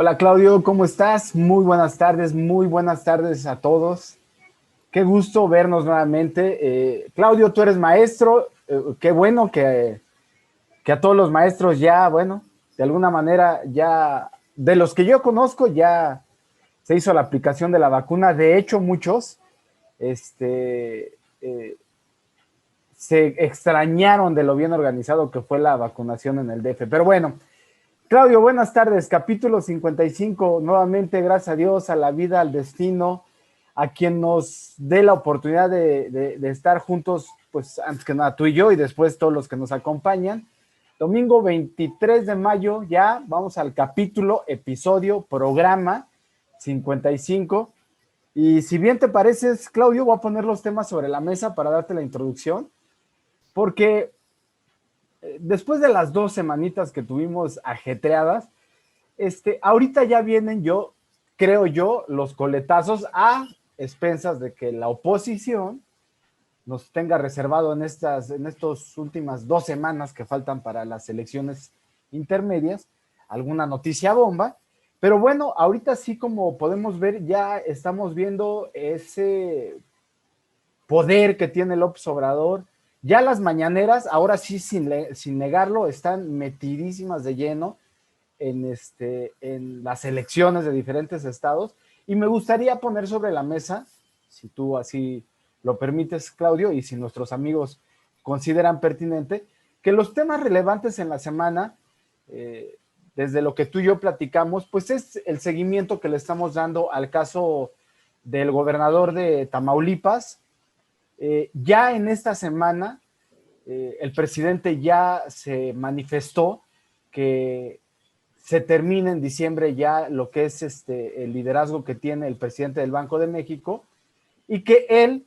Hola Claudio, ¿cómo estás? Muy buenas tardes a todos. Qué gusto vernos nuevamente. Claudio, tú eres maestro. Qué bueno que a todos los maestros ya, bueno, de alguna manera ya, de los que yo conozco, ya se hizo la aplicación de la vacuna. De hecho, muchos eh, se extrañaron de lo bien organizado que fue la vacunación en el DF. Pero bueno, Claudio, buenas tardes. Capítulo 55. Nuevamente, gracias a Dios, a la vida, al destino, a quien nos dé la oportunidad de estar juntos, pues antes que nada tú y yo, y después todos los que nos acompañan. Domingo 23 de mayo, ya vamos al capítulo, episodio, programa 55. Y si bien te pareces, Claudio, voy a poner los temas sobre la mesa para darte la introducción, porque después de las 2 semanitas que tuvimos ajetreadas, ahorita ya vienen creo yo, los coletazos a expensas de que la oposición nos tenga reservado en estas últimas 2 semanas que faltan para las elecciones intermedias, alguna noticia bomba. Pero bueno, ahorita sí, como podemos ver, ya estamos viendo ese poder que tiene López Obrador. Ya las mañaneras, ahora sí, sin negarlo, están metidísimas de lleno en las elecciones de diferentes estados. Y me gustaría poner sobre la mesa, si tú así lo permites, Claudio, y si nuestros amigos consideran pertinente, que los temas relevantes en la semana, desde lo que tú y yo platicamos, pues es el seguimiento que le estamos dando al caso del gobernador de Tamaulipas. Ya en esta semana, el presidente ya se manifestó que se termina en diciembre ya lo que es el liderazgo que tiene el presidente del Banco de México y que él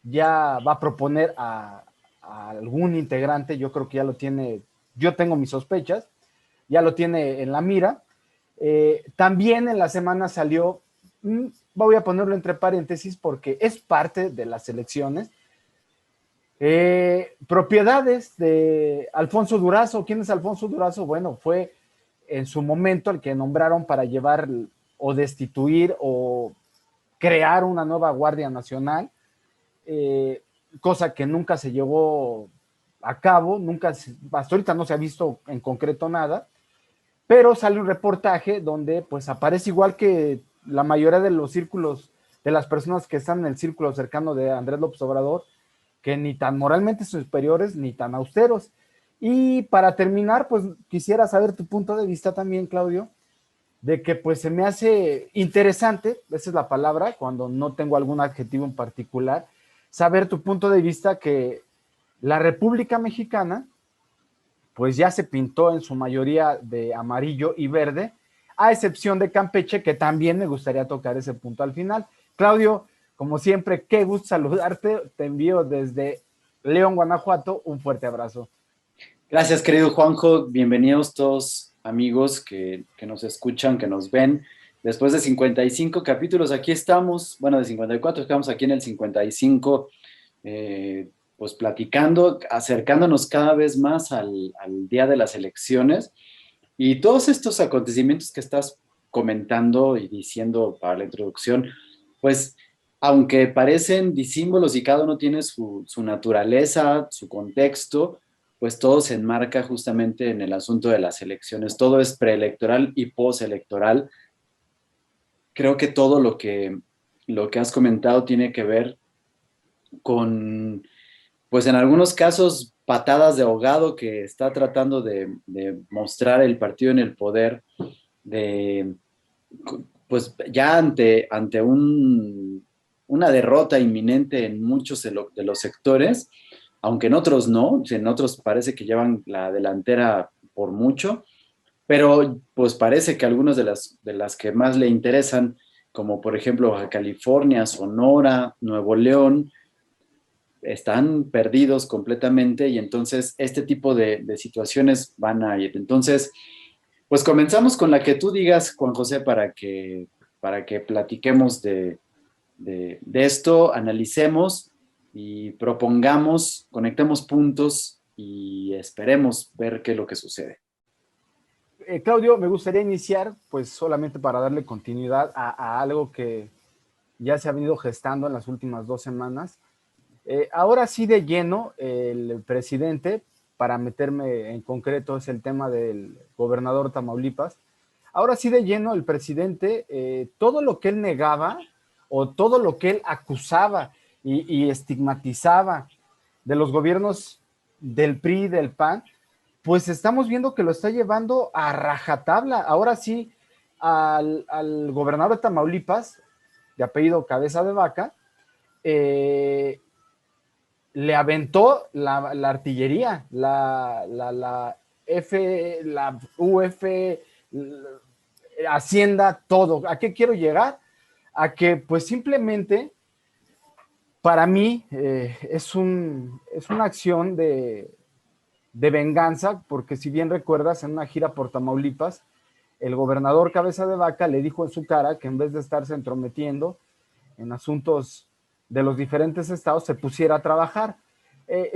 ya va a proponer a algún integrante. Yo creo que ya lo tiene, yo tengo mis sospechas, ya lo tiene en la mira. También en la semana salió, voy a ponerlo entre paréntesis porque es parte de las elecciones, propiedades de Alfonso Durazo. ¿Quién es Alfonso Durazo? Bueno, fue en su momento el que nombraron para llevar o destituir o crear una nueva Guardia Nacional, eh, cosa que nunca se llevó a cabo, nunca, hasta ahorita no se ha visto en concreto nada, pero sale un reportaje donde pues aparece igual que la mayoría de los círculos, de las personas que están en el círculo cercano de Andrés López Obrador, que ni tan moralmente superiores ni tan austeros. Y para terminar, pues quisiera saber tu punto de vista también, Claudio, de que pues se me hace interesante, esa es la palabra, cuando no tengo algún adjetivo en particular, saber tu punto de vista que la República Mexicana pues ya se pintó en su mayoría de amarillo y verde, a excepción de Campeche, que también me gustaría tocar ese punto al final. Claudio, como siempre, qué gusto saludarte. Te envío desde León, Guanajuato, un fuerte abrazo. Gracias, querido Juanjo. Bienvenidos todos amigos que nos escuchan, que nos ven. Después de 55 capítulos, aquí estamos, bueno, de 54, estamos aquí en el 55, pues platicando, acercándonos cada vez más al día de las elecciones. Y todos estos acontecimientos que estás comentando y diciendo para la introducción, pues aunque parecen disímbolos y cada uno tiene su naturaleza, su contexto, pues todo se enmarca justamente en el asunto de las elecciones. Todo es preelectoral y postelectoral. Creo que todo lo que has comentado tiene que ver con, pues en algunos casos, patadas de ahogado que está tratando de mostrar el partido en el poder, de, pues ya ante una derrota inminente en muchos de los sectores, aunque en otros no, en otros parece que llevan la delantera por mucho, pero pues parece que algunas de las que más le interesan, como por ejemplo Baja California, Sonora, Nuevo León, están perdidos completamente y entonces este tipo de situaciones van a ir. Entonces, pues comenzamos con la que tú digas, Juan José, para que platiquemos de esto, analicemos y propongamos, conectemos puntos y esperemos ver qué es lo que sucede. Claudio, me gustaría iniciar, pues solamente para darle continuidad a algo que ya se ha venido gestando en las últimas 2 semanas. Ahora sí de lleno, el presidente, para meterme en concreto, es el tema del gobernador Tamaulipas. Ahora sí de lleno, el presidente, todo lo que él negaba o todo lo que él acusaba y estigmatizaba de los gobiernos del PRI y del PAN, pues estamos viendo que lo está llevando a rajatabla. Ahora sí, al gobernador de Tamaulipas, de apellido Cabeza de Vaca, eh, le aventó la artillería, la UF, Hacienda, todo. ¿A qué quiero llegar? A que pues simplemente para mí es una acción de venganza, porque si bien recuerdas, en una gira por Tamaulipas, el gobernador Cabeza de Vaca le dijo en su cara que en vez de estarse entrometiendo en asuntos de los diferentes estados, se pusiera a trabajar.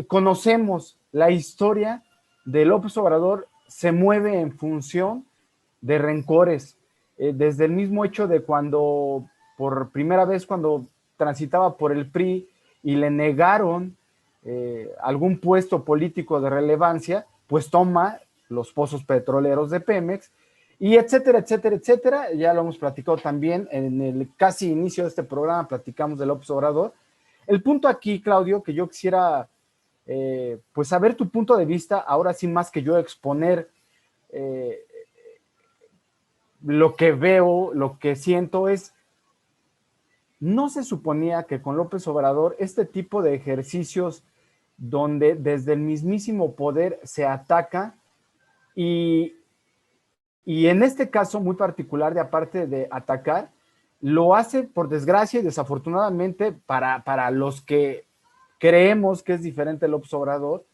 Conocemos la historia de López Obrador, se mueve en función de rencores, desde el mismo hecho de cuando, por primera vez, cuando transitaba por el PRI y le negaron algún puesto político de relevancia, pues toma los pozos petroleros de Pemex y etcétera, etcétera, etcétera. Ya lo hemos platicado también en el casi inicio de este programa, platicamos de López Obrador. El punto aquí, Claudio, que yo quisiera pues saber tu punto de vista, ahora sí más que yo exponer eh, lo que veo, lo que siento es, no se suponía que con López Obrador este tipo de ejercicios donde desde el mismísimo poder se ataca y, y en este caso muy particular, de aparte de atacar, lo hace por desgracia y desafortunadamente para los que creemos que es diferente el López Obrador,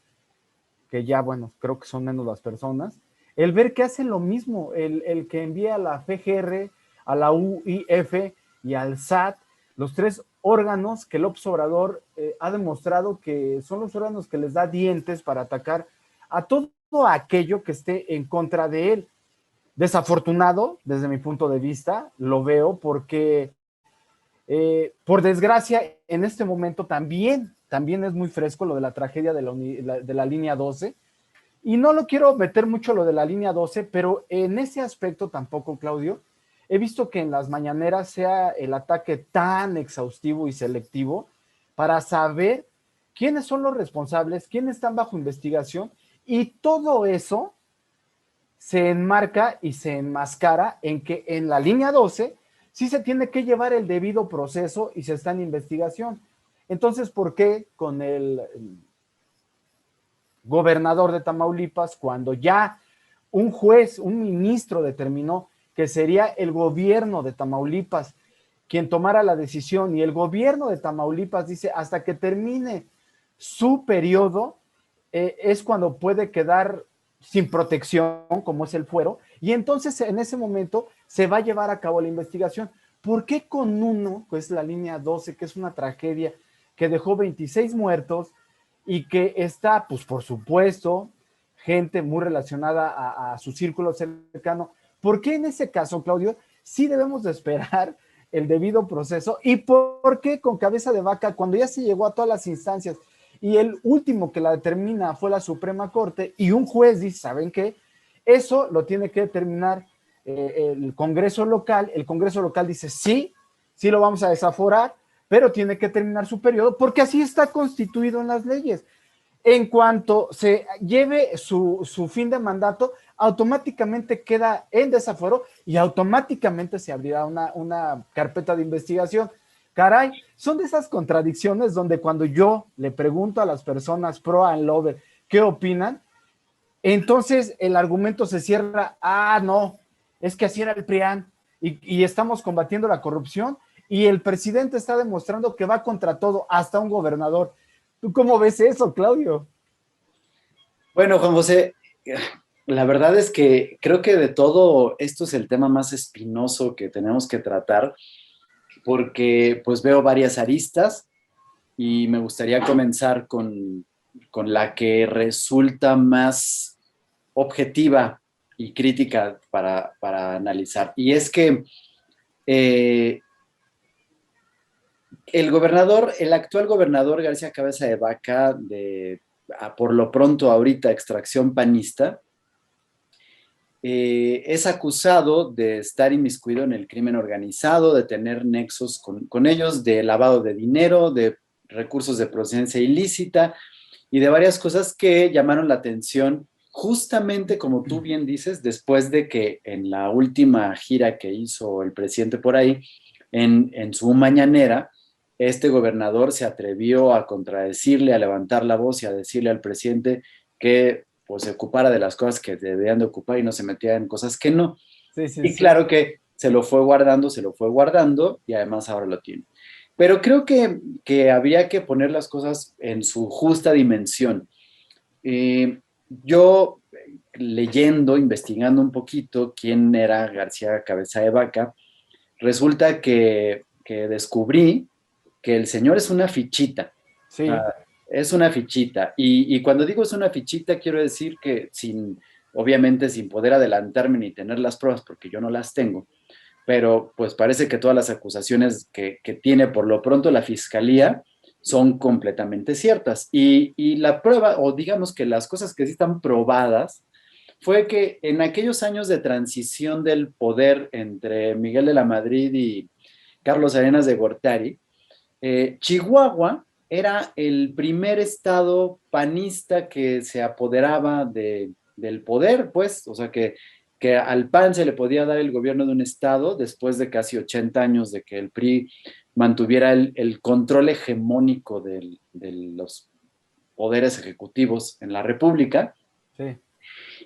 que ya, bueno, creo que son menos las personas, el ver que hacen lo mismo, el que envía a la FGR, a la UIF y al SAT, los tres órganos que López Obrador ha demostrado que son los órganos que les da dientes para atacar a todo aquello que esté en contra de él. Desafortunado, desde mi punto de vista, lo veo porque, por desgracia, en este momento también es muy fresco lo de la tragedia de la línea 12. Y no lo quiero meter mucho lo de la línea 12, pero en ese aspecto tampoco, Claudio, he visto que en las mañaneras sea el ataque tan exhaustivo y selectivo para saber quiénes son los responsables, quiénes están bajo investigación, y todo eso se enmarca y se enmascara en que en la línea 12 sí se tiene que llevar el debido proceso y se está en investigación. Entonces, ¿por qué con el gobernador de Tamaulipas, cuando ya un juez, un ministro determinó que sería el gobierno de Tamaulipas quien tomara la decisión, y el gobierno de Tamaulipas dice hasta que termine su periodo, es cuando puede quedar sin protección, como es el fuero, y entonces en ese momento se va a llevar a cabo la investigación? ¿Por qué con uno, que es la línea 12, que es una tragedia que dejó 26 muertos y que está, pues por supuesto, gente muy relacionada a su círculo cercano? ¿Por qué en ese caso, Claudio, sí debemos de esperar el debido proceso? ¿Y por qué con Cabeza de Vaca, cuando ya se llegó a todas las instancias y el último que la determina fue la Suprema Corte y un juez dice, ¿saben qué? Eso lo tiene que determinar el Congreso local. El Congreso local dice, sí, sí lo vamos a desaforar, pero tiene que terminar su periodo porque así está constituido en las leyes. En cuanto se lleve su fin de mandato, automáticamente queda en desaforo y automáticamente se abrirá una carpeta de investigación. Caray, son de esas contradicciones donde cuando yo le pregunto a las personas pro and lover qué opinan, entonces el argumento se cierra, no, es que así era el PRIAN y estamos combatiendo la corrupción y el presidente está demostrando que va contra todo, hasta un gobernador. ¿Tú cómo ves eso, Claudio? Bueno, Juan José, la verdad es que creo que de todo esto es el tema más espinoso que tenemos que tratar, porque pues veo varias aristas y me gustaría comenzar con la que resulta más objetiva y crítica para analizar. Y es que eh, el actual gobernador García Cabeza de Vaca, por lo pronto ahorita extracción panista, es acusado de estar inmiscuido en el crimen organizado, de tener nexos con ellos, de lavado de dinero, de recursos de procedencia ilícita y de varias cosas que llamaron la atención justamente, como tú bien dices, después de que en la última gira que hizo el presidente por ahí, en su mañanera, este gobernador se atrevió a contradecirle, a levantar la voz y a decirle al presidente que pues se ocupara de las cosas que debían de ocupar y no se metiera en cosas que no. Sí, sí, Y sí. claro que se lo fue guardando y además ahora lo tiene. Pero creo que habría que poner las cosas en su justa dimensión. Yo leyendo, investigando un poquito quién era García Cabeza de Vaca, resulta que descubrí que el señor es una fichita. O sea, Sí, es una fichita. Y cuando digo es una fichita, quiero decir que obviamente sin poder adelantarme ni tener las pruebas, porque yo no las tengo, pero pues parece que todas las acusaciones que tiene por lo pronto la fiscalía son completamente ciertas. Y la prueba, o digamos que las cosas que sí están probadas, fue que en aquellos años de transición del poder entre Miguel de la Madrid y Carlos Arenas de Gortari, Chihuahua era el primer estado panista que se apoderaba del poder, pues, o sea que al PAN se le podía dar el gobierno de un estado después de casi 80 años de que el PRI mantuviera el control hegemónico de los poderes ejecutivos en la República. sí.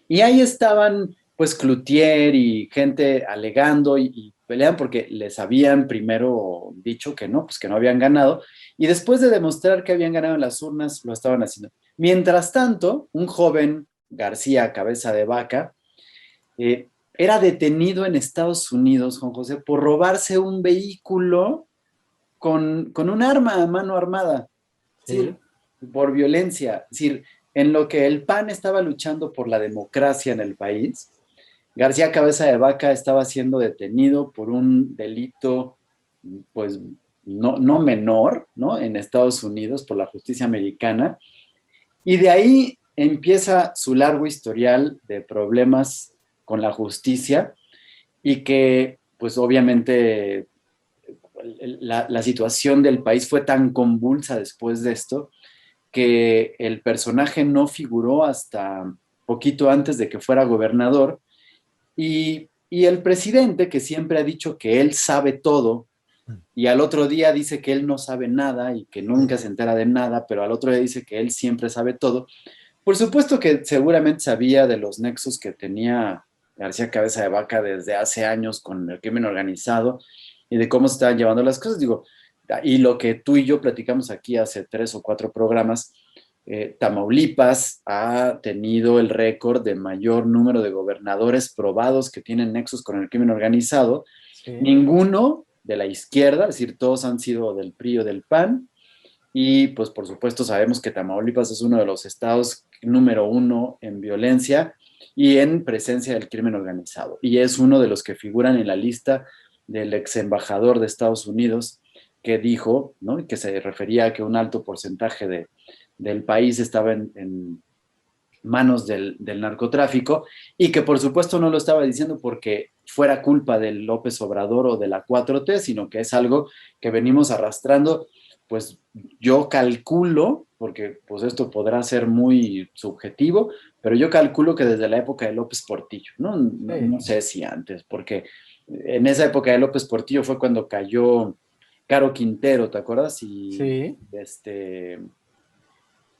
Y ahí estaban, pues, Cloutier y gente alegando y pelean porque les habían primero dicho que no, pues que no habían ganado. Y después de demostrar que habían ganado en las urnas, lo estaban haciendo. Mientras tanto, un joven, García Cabeza de Vaca, era detenido en Estados Unidos, Juan José, por robarse un vehículo con un arma a mano armada. Es decir, Sí. por violencia. Es decir, en lo que el PAN estaba luchando por la democracia en el país, García Cabeza de Vaca estaba siendo detenido por un delito, pues, no menor, ¿no? En Estados Unidos por la justicia americana. Y de ahí empieza su largo historial de problemas con la justicia y que, pues, obviamente la situación del país fue tan convulsa después de esto que el personaje no figuró hasta poquito antes de que fuera gobernador y el presidente, que siempre ha dicho que él sabe todo y al otro día dice que él no sabe nada y que nunca se entera de nada, pero al otro día dice que él siempre sabe todo, por supuesto que seguramente sabía de los nexos que tenía García Cabeza de Vaca desde hace años con el crimen organizado y de cómo se estaban llevando las cosas. Digo, y lo que tú y yo platicamos aquí hace 3 o 4 programas, Tamaulipas ha tenido el récord de mayor número de gobernadores probados que tienen nexos con el crimen organizado. Sí. Ninguno de la izquierda, es decir, todos han sido del PRI o del PAN, y pues por supuesto sabemos que Tamaulipas es uno de los estados número 1 en violencia y en presencia del crimen organizado. Y es uno de los que figuran en la lista del ex embajador de Estados Unidos que dijo, ¿no? Que se refería a que un alto porcentaje del país estaba en manos del narcotráfico y que por supuesto no lo estaba diciendo porque fuera culpa del López Obrador o de la 4T, sino que es algo que venimos arrastrando, pues yo calculo, porque pues esto podrá ser muy subjetivo, pero yo calculo que desde la época de López Portillo, ¿no? No, Sí. no sé si antes, porque en esa época de López Portillo fue cuando cayó Caro Quintero, ¿te acuerdas? Sí.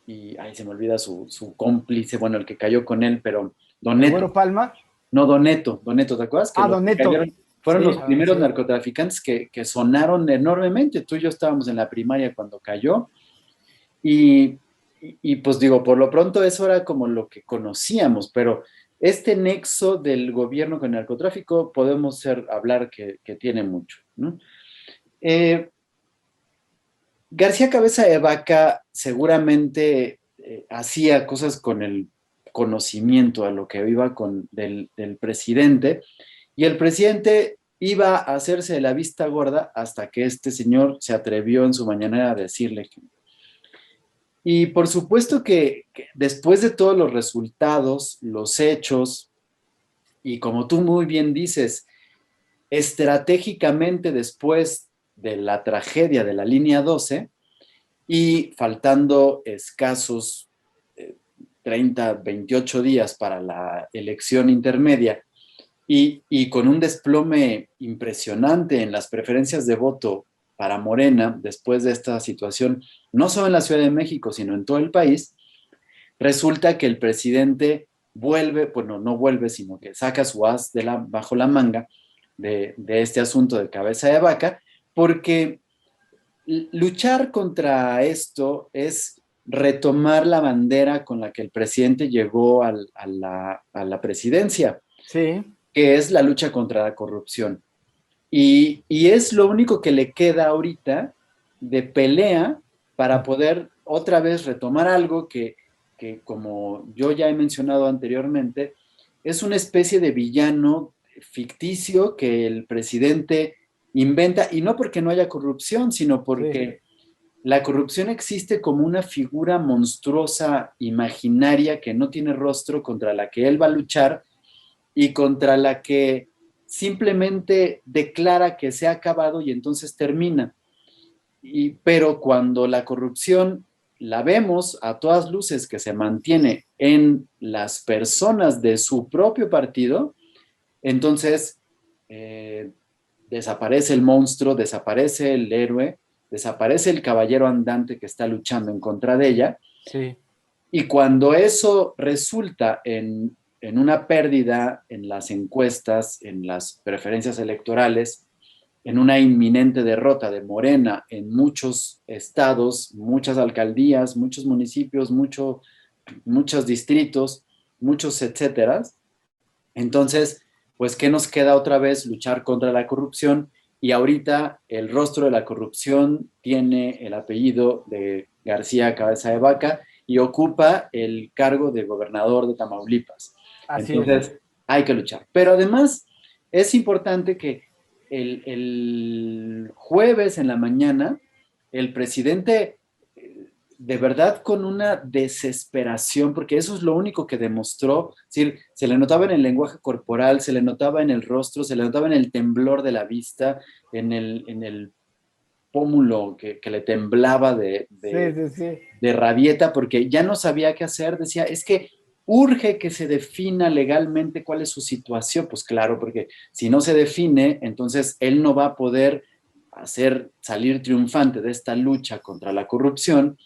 Y ahí se me olvida su cómplice, bueno, el que cayó con él, pero ¿El Doneto, Güero Palma? no Doneto, ¿te acuerdas? Que Ah, los Don que Neto. cayeron fueron Sí, los primeros sí. narcotraficantes que sonaron enormemente. Tú y yo estábamos en la primaria cuando cayó y, y pues digo, por lo pronto eso era como lo que conocíamos, pero este nexo del gobierno con el narcotráfico podemos hablar que tiene mucho, ¿no? Eh, García Cabeza de Vaca seguramente hacía cosas con el conocimiento a lo que iba del presidente, y el presidente iba a hacerse de la vista gorda hasta que este señor se atrevió en su mañanera a decirle que... Y por supuesto que después de todos los resultados, los hechos, y como tú muy bien dices, estratégicamente después de la tragedia de la línea 12 y faltando escasos 30, 28 días para la elección intermedia y con un desplome impresionante en las preferencias de voto para Morena después de esta situación, no solo en la Ciudad de México, sino en todo el país, resulta que el presidente vuelve, bueno, no vuelve, sino que saca su as bajo la manga de este asunto de cabeza de vaca, porque luchar contra esto es retomar la bandera con la que el presidente llegó a la presidencia, Sí. que es la lucha contra la corrupción. Y es lo único que le queda ahorita de pelea para poder otra vez retomar algo que, como yo ya he mencionado anteriormente, es una especie de villano ficticio que el presidente inventa, y no porque no haya corrupción, sino Sí. porque la corrupción existe como una figura monstruosa, imaginaria, que no tiene rostro, contra la que él va a luchar y contra la que simplemente declara que se ha acabado y entonces termina. Pero cuando la corrupción la vemos a todas luces que se mantiene en las personas de su propio partido, entonces eh, desaparece el monstruo, desaparece el héroe, desaparece el caballero andante que está luchando en contra de ella. Sí. Y cuando eso resulta en una pérdida en las encuestas, en las preferencias electorales, en una inminente derrota de Morena en muchos estados, muchas alcaldías, muchos municipios, muchos distritos, muchos etcétera. Entonces, pues, ¿qué nos queda otra vez? Luchar contra la corrupción. Y ahorita el rostro de la corrupción tiene el apellido de García Cabeza de Vaca y ocupa el cargo de gobernador de Tamaulipas. Así es. Entonces, hay que luchar. Pero además, es importante que el jueves en la mañana, el presidente, de verdad con una desesperación, porque eso es lo único que demostró, es decir, se le notaba en el lenguaje corporal, se le notaba en el rostro, se le notaba en el temblor de la vista, en el pómulo que le temblaba Sí, sí, sí. de rabieta, porque ya no sabía qué hacer, decía, es que urge que se defina legalmente cuál es su situación. Pues claro, porque si no se define, entonces él no va a poder hacer salir triunfante de esta lucha contra la corrupción,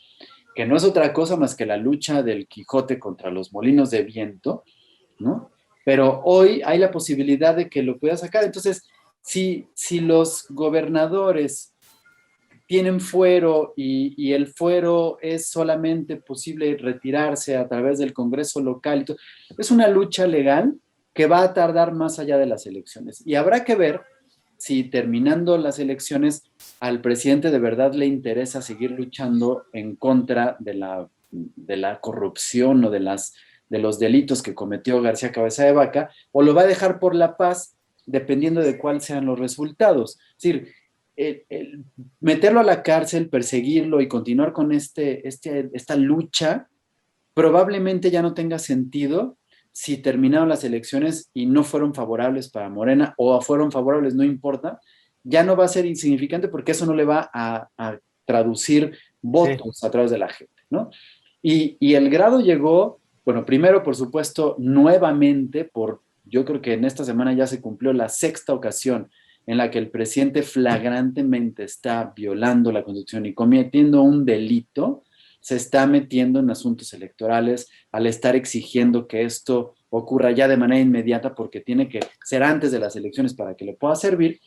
que no es otra cosa más que la lucha del Quijote contra los molinos de viento, ¿no? Pero hoy hay la posibilidad de que lo pueda sacar. Entonces, si los gobernadores tienen fuero y el fuero es solamente posible retirarse a través del Congreso local, y todo, es una lucha legal que va a tardar más allá de las elecciones. Y habrá que ver si terminando las elecciones al presidente de verdad le interesa seguir luchando en contra de la corrupción o de los delitos que cometió García Cabeza de Vaca, o lo va a dejar por la paz dependiendo de cuáles sean los resultados. Es decir, meterlo a la cárcel, perseguirlo y continuar con esta lucha, probablemente ya no tenga sentido si terminaron las elecciones y no fueron favorables para Morena, o fueron favorables, no importa, ya no va a ser insignificante porque eso no le va a traducir Sí. votos a través de la gente, ¿no? Y el grado llegó, bueno, primero, por supuesto, nuevamente, yo creo que en esta semana ya se cumplió la sexta ocasión en la que el presidente flagrantemente está violando la Constitución y cometiendo un delito, se está metiendo en asuntos electorales al estar exigiendo que esto ocurra ya de manera inmediata porque tiene que ser antes de las elecciones para que le pueda servir.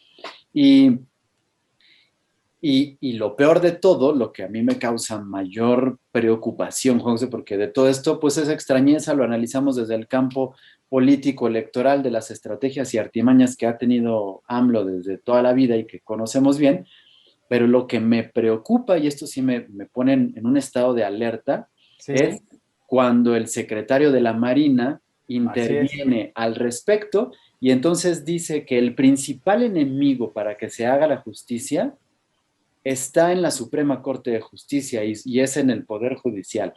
Y, y lo peor de todo, lo que a mí me causa mayor preocupación, José, porque de todo esto, pues esa extrañeza lo analizamos desde el campo político electoral de las estrategias y artimañas que ha tenido AMLO desde toda la vida y que conocemos bien, pero lo que me preocupa, y esto sí me pone en un estado de alerta, es Sí. cuando el secretario de la Marina Así es. interviene al respecto y entonces dice que el principal enemigo para que se haga la justicia está en la Suprema Corte de Justicia y es en el Poder Judicial.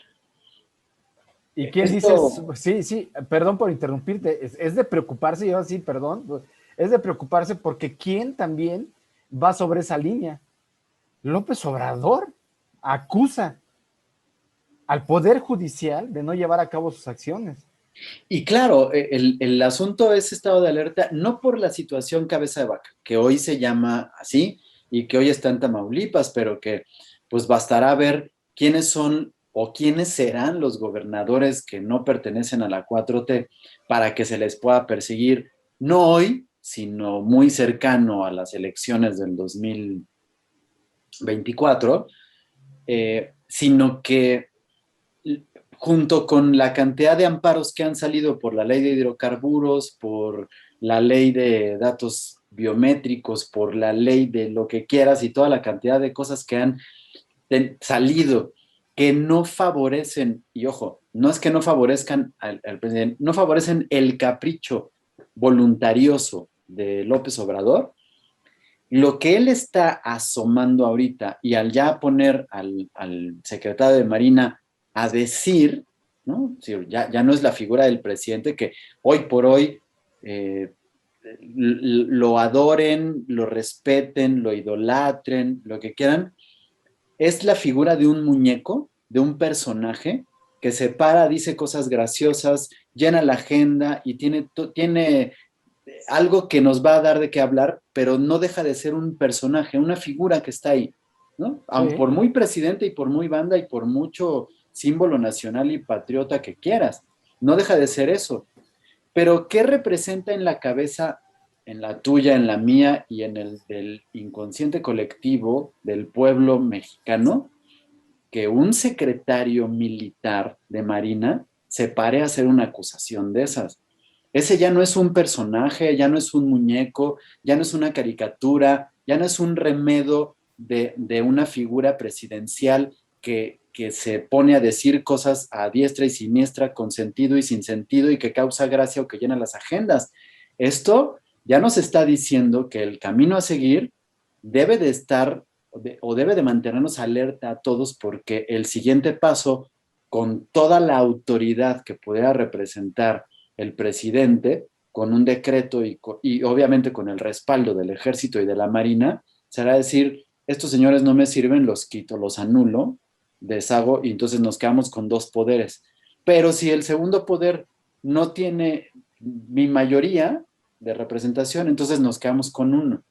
¿Y quién dices? Esto, Sí, sí, perdón por interrumpirte, es de preocuparse, yo sí, perdón, es de preocuparse porque ¿quién también va sobre esa línea? López Obrador acusa al Poder Judicial de no llevar a cabo sus acciones. y claro, el asunto es estado de alerta no por la situación cabeza de vaca, que hoy se llama así y que hoy está en Tamaulipas, pero que pues bastará ver quiénes son o quiénes serán los gobernadores que no pertenecen a la 4T para que se les pueda perseguir, no hoy, sino muy cercano a las elecciones del 2024, sino que junto con la cantidad de amparos que han salido por la ley de hidrocarburos, por la ley de datos biométricos, por la ley de lo que quieras y toda la cantidad de cosas que han salido que no favorecen, y ojo, no es que no favorezcan al presidente, no favorecen el capricho voluntarioso de López Obrador, lo que él está asomando ahorita y al ya poner al secretario de Marina a decir, ¿no? Sí, ya no es la figura del presidente que hoy por hoy eh, lo adoren, lo respeten, lo idolatren, lo que quieran, es la figura de un muñeco, de un personaje que se para, dice cosas graciosas, llena la agenda y tiene algo que nos va a dar de qué hablar, pero no deja de ser un personaje, una figura que está ahí, ¿no? Aun Sí. por muy presidente y por muy banda y por mucho símbolo nacional y patriota que quieras, no deja de ser eso. Pero ¿qué representa en la cabeza, en la tuya, en la mía y en el del inconsciente colectivo del pueblo mexicano, que un secretario militar de Marina se pare a hacer una acusación de esas? Ese ya no es un personaje, ya no es un muñeco, ya no es una caricatura, ya no es un remedo de una figura presidencial que se pone a decir cosas a diestra y siniestra, con sentido y sin sentido, y que causa gracia o que llena las agendas. Esto ya nos está diciendo que el camino a seguir debe de estar o debe de mantenernos alerta a todos, porque el siguiente paso, con toda la autoridad que pudiera representar el presidente, con un decreto y obviamente con el respaldo del ejército y de la marina, será decir, estos señores no me sirven, los quito, los anulo, deshago y entonces nos quedamos con dos poderes. Pero si el segundo poder no tiene mi mayoría de representación, entonces nos quedamos con uno.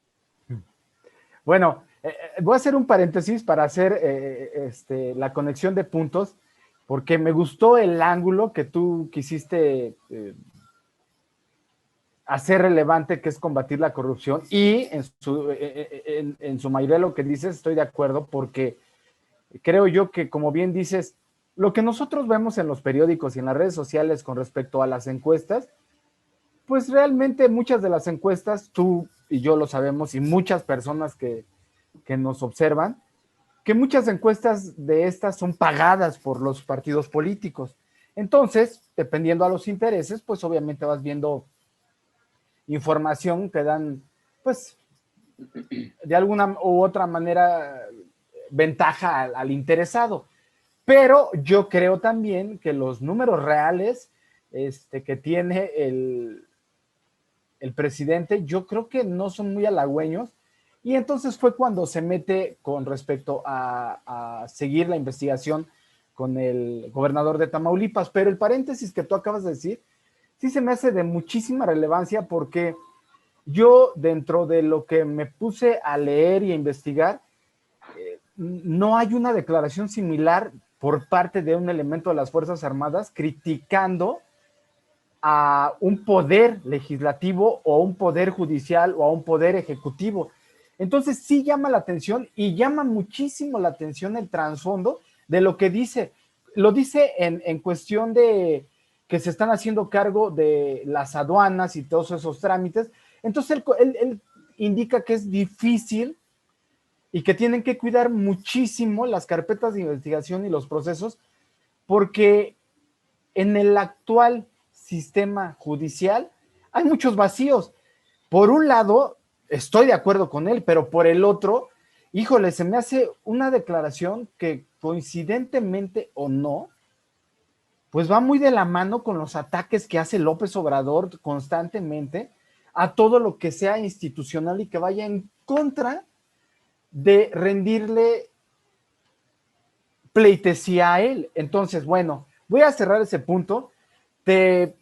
Bueno, voy a hacer un paréntesis para hacer la conexión de puntos, porque me gustó el ángulo que tú quisiste hacer relevante, que es combatir la corrupción, y en su mayoría lo que dices estoy de acuerdo, porque creo yo que, como bien dices, lo que nosotros vemos en los periódicos y en las redes sociales con respecto a las encuestas, pues realmente muchas de las encuestas, tú y yo lo sabemos, y muchas personas que nos observan, que muchas encuestas de estas son pagadas por los partidos políticos. Entonces, dependiendo a los intereses, pues obviamente vas viendo información que dan, pues, de alguna u otra manera, ventaja al interesado. Pero yo creo también que los números reales que tiene el presidente, yo creo que no son muy halagüeños. Y entonces fue cuando se mete con respecto a seguir la investigación con el gobernador de Tamaulipas. Pero el paréntesis que tú acabas de decir, sí se me hace de muchísima relevancia, porque yo, dentro de lo que me puse a leer y a investigar, no hay una declaración similar por parte de un elemento de las Fuerzas Armadas criticando a un poder legislativo o a un poder judicial o a un poder ejecutivo. Entonces sí llama la atención, y llama muchísimo la atención el trasfondo de lo que dice. Lo dice en cuestión de que se están haciendo cargo de las aduanas y todos esos trámites. Entonces él indica que es difícil y que tienen que cuidar muchísimo las carpetas de investigación y los procesos, porque en el actual sistema judicial hay muchos vacíos. Por un lado, estoy de acuerdo con él, pero por el otro, híjole, se me hace una declaración que coincidentemente o no, pues va muy de la mano con los ataques que hace López Obrador constantemente a todo lo que sea institucional y que vaya en contra de rendirle pleitesía a él. Entonces, bueno, voy a cerrar ese punto. ¿Qué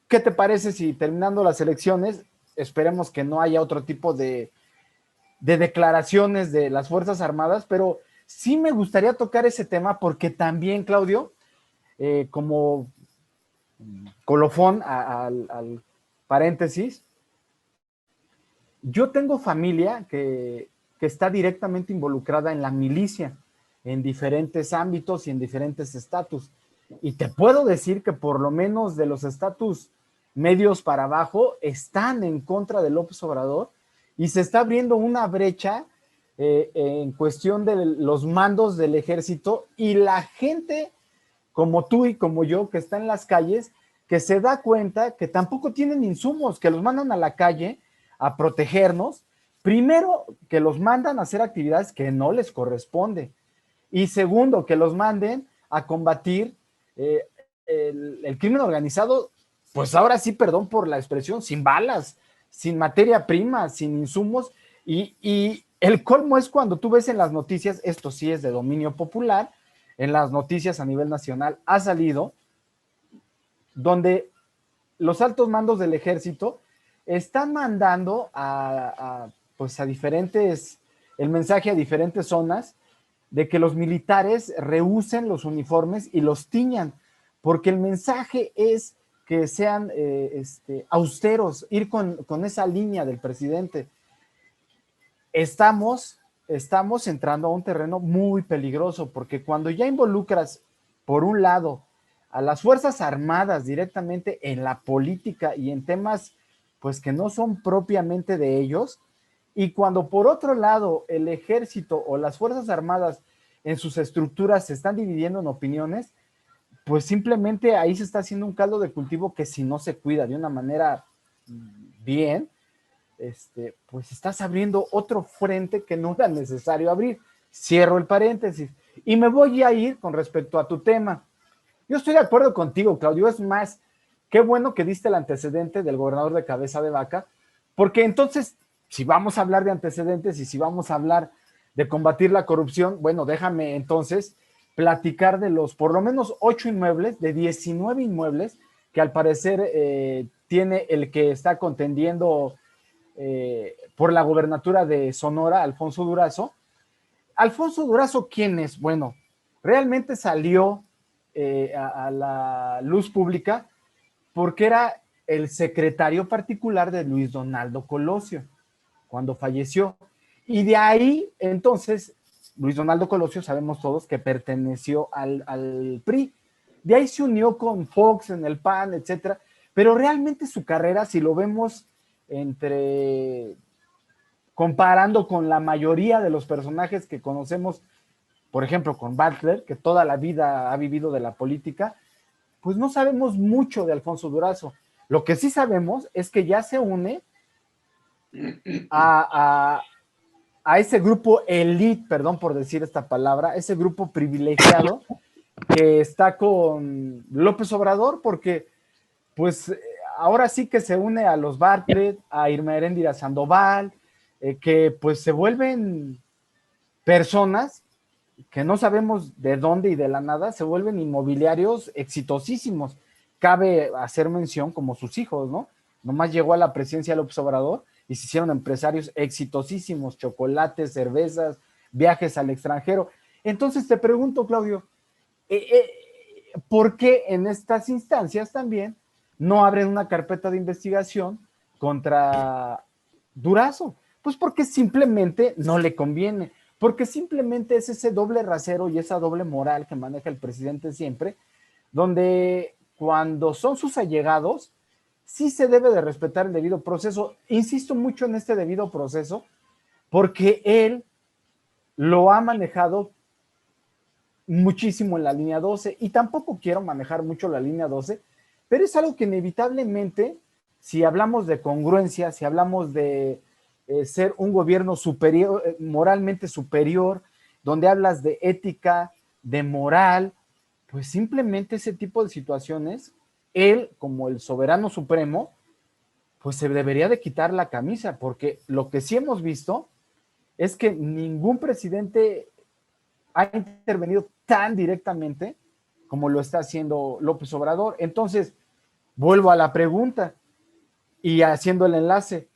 te parece si terminando las elecciones, esperemos que no haya otro tipo de declaraciones de las Fuerzas Armadas, pero sí me gustaría tocar ese tema porque también, Claudio, como colofón al paréntesis, yo tengo familia que está directamente involucrada en la milicia, en diferentes ámbitos y en diferentes estatus. Y te puedo decir que por lo menos de los estatus medios para abajo están en contra de López Obrador y se está abriendo una brecha en cuestión de los mandos del ejército y la gente como tú y como yo que está en las calles, que se da cuenta que tampoco tienen insumos, que los mandan a la calle a protegernos, primero que los mandan a hacer actividades que no les corresponde y segundo que los manden a combatir el crimen organizado, pues ahora sí, perdón por la expresión, sin balas, sin materia prima, sin insumos y el colmo es cuando tú ves en las noticias, esto sí es de dominio popular, en las noticias a nivel nacional ha salido, donde los altos mandos del ejército están mandando pues a diferentes, el mensaje a diferentes zonas de que los militares rehúsen los uniformes y los tiñan, porque el mensaje es que sean austeros, ir con esa línea del presidente. Estamos entrando a un terreno muy peligroso, porque cuando ya involucras, por un lado, a las Fuerzas Armadas directamente en la política y en temas pues que no son propiamente de ellos, y cuando por otro lado el ejército o las Fuerzas Armadas en sus estructuras se están dividiendo en opiniones, pues simplemente ahí se está haciendo un caldo de cultivo que si no se cuida de una manera bien, pues estás abriendo otro frente que no era necesario abrir. Cierro el paréntesis. Y me voy a ir con respecto a tu tema. Yo estoy de acuerdo contigo, Claudio. Es más, qué bueno que diste el antecedente del gobernador de Cabeza de Vaca, porque entonces, si vamos a hablar de antecedentes y si vamos a hablar de combatir la corrupción, bueno, déjame entonces platicar de los por lo menos 8 inmuebles, de 19 inmuebles, que al parecer tiene el que está contendiendo por la gobernatura de Sonora, Alfonso Durazo. Alfonso Durazo, ¿quién es? Bueno, realmente salió a la luz pública porque era el secretario particular de Luis Donaldo Colosio cuando falleció. Y de ahí, entonces, Luis Donaldo Colosio, sabemos todos que perteneció al PRI. De ahí se unió con Fox en el PAN, etcétera. Pero realmente su carrera, si lo vemos comparando con la mayoría de los personajes que conocemos, por ejemplo, con Butler, que toda la vida ha vivido de la política, pues no sabemos mucho de Alfonso Durazo. Lo que sí sabemos es que ya se une a ese grupo elite, perdón por decir esta palabra, ese grupo privilegiado que está con López Obrador, porque pues ahora sí que se une a los Bartlett, a Irma Heréndira Sandoval, que pues se vuelven personas que no sabemos de dónde y de la nada, se vuelven inmobiliarios exitosísimos. Cabe hacer mención como sus hijos, ¿no? Nomás llegó a la presidencia López Obrador y se hicieron empresarios exitosísimos, chocolates, cervezas, viajes al extranjero. Entonces te pregunto, Claudio, ¿por qué en estas instancias también no abren una carpeta de investigación contra Durazo? Pues porque simplemente no le conviene, porque simplemente es ese doble rasero y esa doble moral que maneja el presidente siempre, donde cuando son sus allegados, sí se debe de respetar el debido proceso. Insisto mucho en este debido proceso, porque él lo ha manejado muchísimo en la línea 12 y tampoco quiero manejar mucho la línea 12, pero es algo que inevitablemente, si hablamos de congruencia, si hablamos de ser un gobierno superior, moralmente superior, donde hablas de ética, de moral, pues simplemente ese tipo de situaciones, él como el soberano supremo, pues se debería de quitar la camisa, porque lo que sí hemos visto es que ningún presidente ha intervenido tan directamente como lo está haciendo López Obrador. Entonces, vuelvo a la pregunta y haciendo el enlace.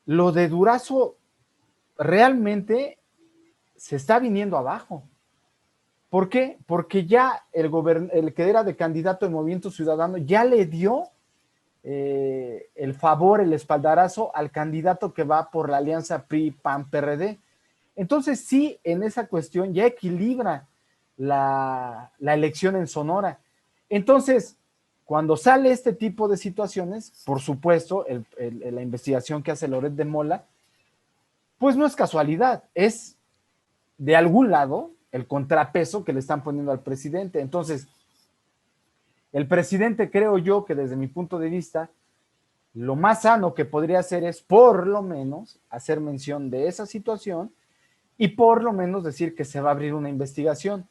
Lo de Durazo realmente se está viniendo abajo. ¿Por qué? Porque ya el que era de candidato de Movimiento Ciudadano ya le dio el favor, el espaldarazo al candidato que va por la alianza PRI-PAN-PRD. Entonces sí, en esa cuestión ya equilibra la elección en Sonora. Entonces, cuando sale este tipo de situaciones, por supuesto, la investigación que hace Loret de Mola, pues no es casualidad, es de algún lado el contrapeso que le están poniendo al presidente. Entonces, el presidente, creo yo que desde mi punto de vista, lo más sano que podría hacer es por lo menos hacer mención de esa situación y por lo menos decir que se va a abrir una investigación.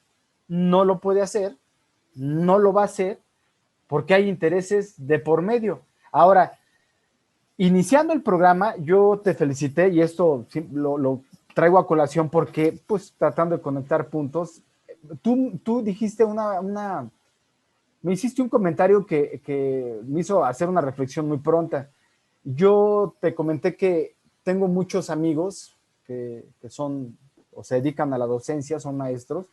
No lo puede hacer, no lo va a hacer, porque hay intereses de por medio. Ahora, iniciando el programa, yo te felicité y esto lo traigo a colación porque, pues, tratando de conectar puntos, tú dijiste me hiciste un comentario que me hizo hacer una reflexión muy pronta. Yo te comenté que tengo muchos amigos que son o se dedican a la docencia, son maestros,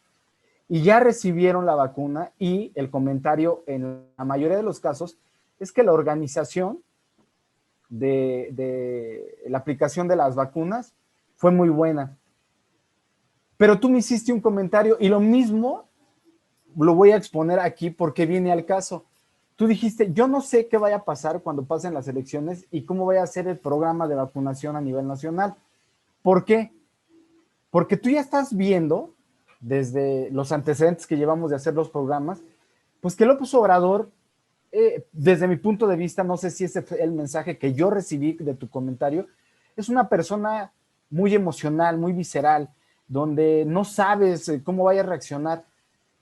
y ya recibieron la vacuna y el comentario en la mayoría de los casos es que la organización de la aplicación de las vacunas fue muy buena. Pero tú me hiciste un comentario y lo mismo lo voy a exponer aquí porque viene al caso. Tú dijiste, yo no sé qué vaya a pasar cuando pasen las elecciones y cómo vaya a ser el programa de vacunación a nivel nacional. ¿Por qué? Porque tú ya estás viendo, desde los antecedentes que llevamos de hacer los programas, pues que López Obrador, desde mi punto de vista, no sé si ese fue el mensaje que yo recibí de tu comentario, es una persona muy emocional, muy visceral, donde no sabes cómo vaya a reaccionar.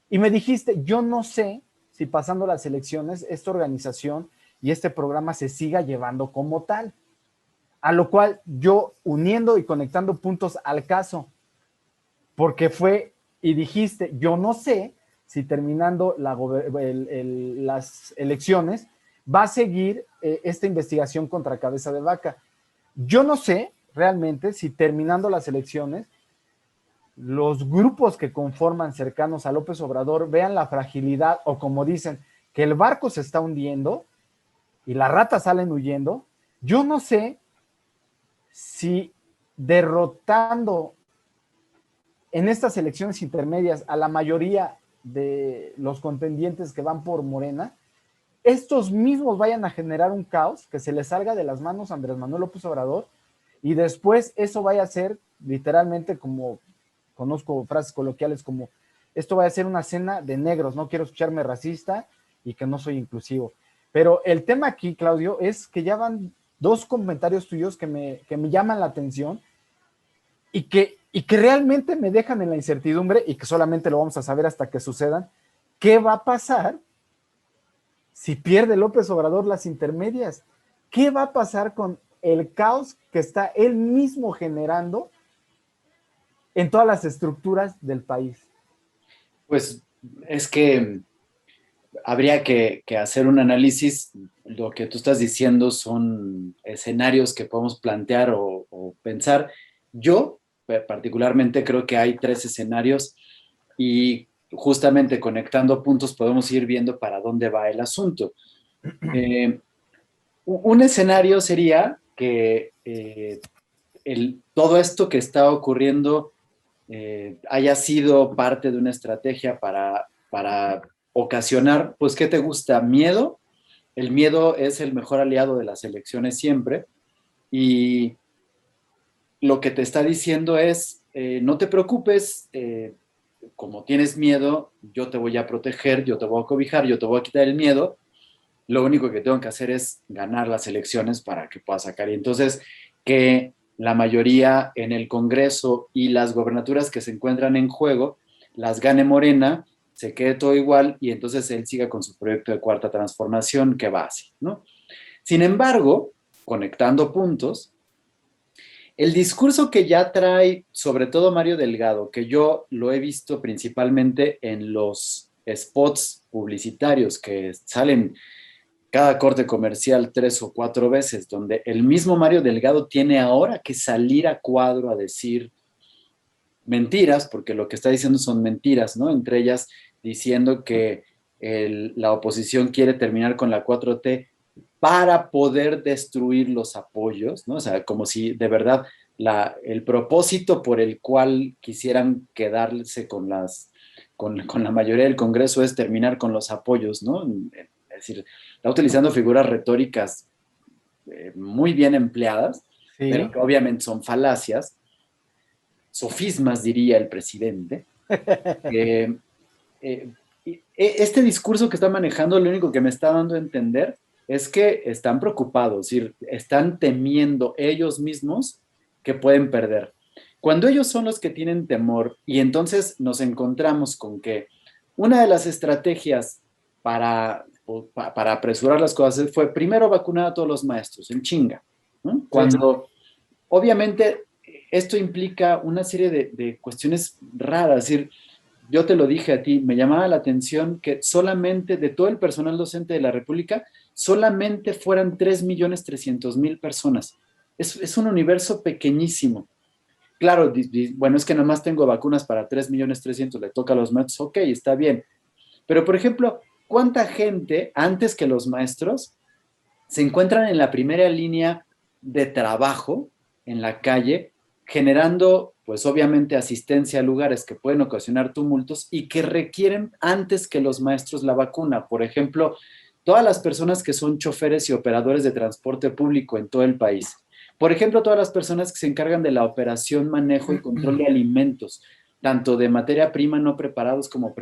Y me dijiste, yo no sé si pasando las elecciones, esta organización y este programa se siga llevando como tal. A lo cual yo, uniendo y conectando puntos al caso, porque fue, y dijiste, yo no sé si terminando las elecciones va a seguir esta investigación contra Cabeza de Vaca. Yo no sé realmente si terminando las elecciones los grupos que conforman cercanos a López Obrador vean la fragilidad o como dicen, que el barco se está hundiendo y las ratas salen huyendo. Yo no sé si derrotando en estas elecciones intermedias a la mayoría de los contendientes que van por Morena, estos mismos vayan a generar un caos que se les salga de las manos a Andrés Manuel López Obrador y después eso vaya a ser literalmente como, conozco frases coloquiales como, esto va a ser una cena de negros, no quiero escucharme racista y que no soy inclusivo. Pero el tema aquí, Claudio, es que ya van dos comentarios tuyos que me llaman la atención y que realmente me dejan en la incertidumbre y que solamente lo vamos a saber hasta que sucedan. ¿Qué va a pasar si pierde López Obrador las intermedias? ¿Qué va a pasar con el caos que está él mismo generando en todas las estructuras del país? Pues es que habría que hacer un análisis. Lo que tú estás diciendo son escenarios que podemos plantear o pensar. Yo particularmente creo que hay tres escenarios y justamente conectando puntos podemos ir viendo para dónde va el asunto. Eh, un escenario sería que todo esto que está ocurriendo haya sido parte de una estrategia para ocasionar, pues, ¿qué te gusta? Miedo. El miedo es el mejor aliado de las elecciones siempre. Y lo que te está diciendo es, no te preocupes, como tienes miedo, yo te voy a proteger, yo te voy a cobijar, yo te voy a quitar el miedo, lo único que tengo que hacer es ganar las elecciones para que pueda sacar. Y entonces, que la mayoría en el Congreso y las gobernaturas que se encuentran en juego, las gane Morena, se quede todo igual y entonces él siga con su proyecto de cuarta transformación que va así, ¿no? Sin embargo, conectando puntos, el discurso que ya trae, sobre todo Mario Delgado, que yo lo he visto principalmente en los spots publicitarios que salen cada corte comercial 3 o 4 veces, donde el mismo Mario Delgado tiene ahora que salir a cuadro a decir mentiras, porque lo que está diciendo son mentiras, ¿no? Entre ellas diciendo que la oposición quiere terminar con la 4T para poder destruir los apoyos, ¿no? O sea, como si de verdad el propósito por el cual quisieran quedarse con la mayoría del Congreso es terminar con los apoyos, ¿no? Es decir, está utilizando figuras retóricas muy bien empleadas, pero Sí. que obviamente son falacias, sofismas, diría el presidente. Eh, eh, este discurso que está manejando, lo único que me está dando a entender es que están preocupados, es decir, están temiendo ellos mismos que pueden perder. Cuando ellos son los que tienen temor y entonces nos encontramos con que una de las estrategias para apresurar las cosas fue primero vacunar a todos los maestros en chinga, ¿no? Cuando obviamente esto implica una serie de cuestiones raras, es decir, yo te lo dije a ti, me llamaba la atención que solamente de todo el personal docente de la República, solamente fueran 3.300.000 personas. Es un universo pequeñísimo. Claro, bueno, es que nomás tengo vacunas para 3.300.000, le toca a los maestros, ok, está bien. Pero, por ejemplo, ¿cuánta gente antes que los maestros se encuentran en la primera línea de trabajo en la calle, generando, pues obviamente, asistencia a lugares que pueden ocasionar tumultos y que requieren antes que los maestros la vacuna? Por ejemplo, todas las personas que son choferes y operadores de transporte público en todo el país. Por ejemplo, todas las personas que se encargan de la operación, manejo y control de alimentos, tanto de materia prima no preparados como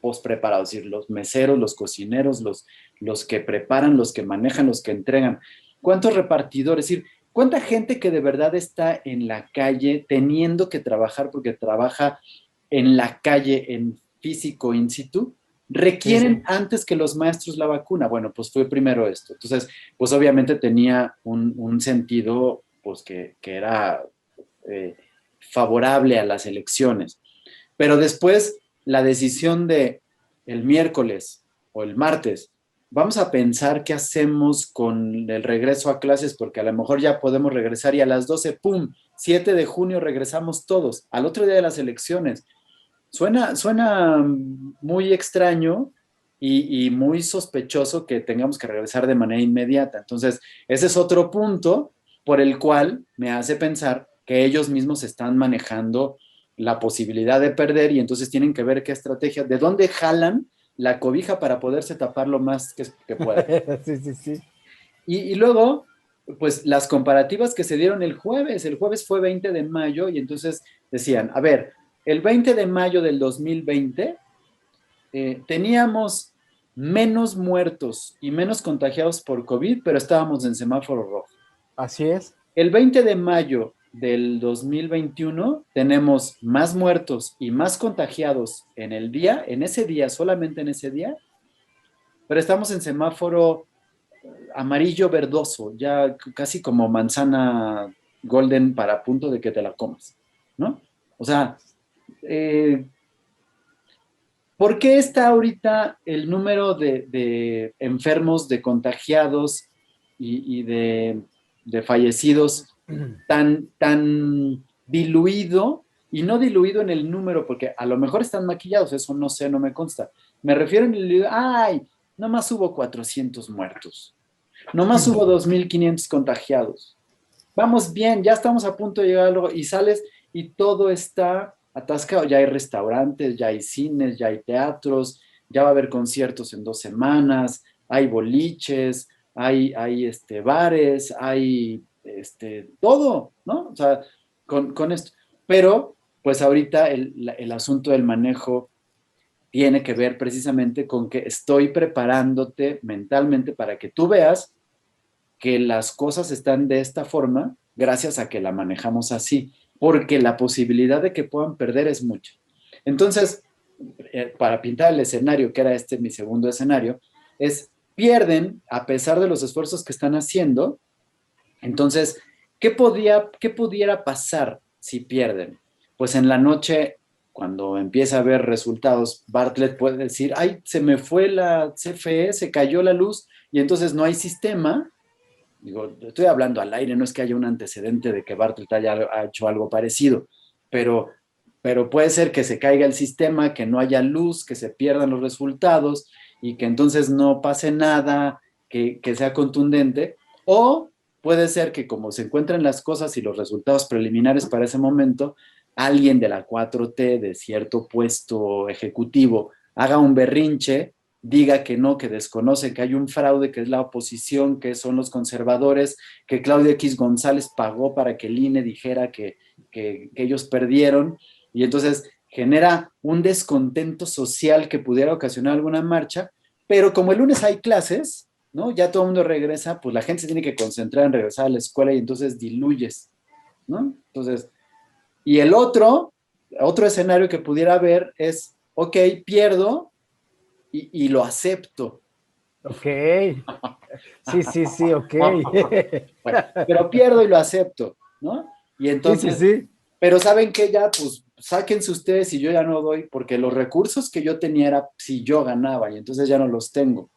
post preparados, es decir, los meseros, los cocineros, los que preparan, los que manejan, los que entregan. ¿Cuántos repartidores? Es decir, ¿cuánta gente que de verdad está en la calle teniendo que trabajar porque trabaja en la calle, en físico, in situ, requieren antes que los maestros la vacuna? Bueno, pues fue primero esto. Entonces, pues obviamente tenía un sentido, pues que era favorable a las elecciones. Pero después, la decisión de el miércoles o el martes, vamos a pensar qué hacemos con el regreso a clases, porque a lo mejor ya podemos regresar y a las 12, ¡pum! 7 de junio regresamos todos, al otro día de las elecciones. Suena muy extraño y muy sospechoso que tengamos que regresar de manera inmediata. Entonces, ese es otro punto por el cual me hace pensar que ellos mismos están manejando la posibilidad de perder y entonces tienen que ver qué estrategia, de dónde jalan la cobija para poderse tapar lo más que puedan. Sí, sí, sí. Y luego, pues las comparativas que se dieron el jueves fue 20 de mayo y entonces decían, a ver, el 20 de mayo del 2020 teníamos menos muertos y menos contagiados por COVID, pero estábamos en semáforo rojo. Así es. El 20 de mayo del 2021 tenemos más muertos y más contagiados en el día, en ese día, solamente en ese día, pero estamos en semáforo amarillo verdoso, ya casi como manzana golden para punto de que te la comas, ¿no? O sea, ¿por qué está ahorita el número de enfermos, de contagiados y de fallecidos tan diluido? Y no diluido en el número, porque a lo mejor están maquillados, eso no sé, no me consta. Me refiero en el, ay, nomás hubo 400 muertos, nomás hubo 2.500 contagiados. Vamos bien, ya estamos a punto de llegar a y sales y todo está atascado. Ya hay restaurantes, ya hay cines, ya hay teatros, ya va a haber conciertos en 2 semanas, hay boliches, hay bares, hay todo, ¿no? O sea, con esto. Pero pues ahorita el asunto del manejo tiene que ver precisamente con que estoy preparándote mentalmente para que tú veas que las cosas están de esta forma gracias a que la manejamos así, porque la posibilidad de que puedan perder es mucha. Entonces, para pintar el escenario, que era este mi segundo escenario, es pierden a pesar de los esfuerzos que están haciendo. Entonces, qué pudiera pasar si pierden? Pues en la noche, cuando empieza a ver resultados, Bartlett puede decir, ay, se me fue la CFE, se cayó la luz y entonces no hay sistema. Digo, estoy hablando al aire, no es que haya un antecedente de que Bartlett haya hecho algo parecido, pero, pero puede ser que se caiga el sistema, que no haya luz, que se pierdan los resultados y que entonces no pase nada que sea contundente, o puede ser que como se encuentran las cosas y los resultados preliminares para ese momento, alguien de la 4T de cierto puesto ejecutivo haga un berrinche, diga que no, que desconoce que hay un fraude, que es la oposición, que son los conservadores, que Claudio X González pagó para que el INE dijera que ellos perdieron, y entonces genera un descontento social que pudiera ocasionar alguna marcha, pero como el lunes hay clases, ¿no? Ya todo el mundo regresa, pues la gente se tiene que concentrar en regresar a la escuela y entonces diluyes, ¿no? Entonces, y el otro escenario que pudiera haber es, ok, pierdo y lo acepto. Ok. Sí, sí, sí, ok. Bueno, pero pierdo y lo acepto, ¿no? Y Sí, sí, entonces, sí. pero ¿saben qué? Ya, pues, sáquense ustedes y yo ya no doy, porque los recursos que yo tenía era si yo ganaba y entonces ya no los tengo.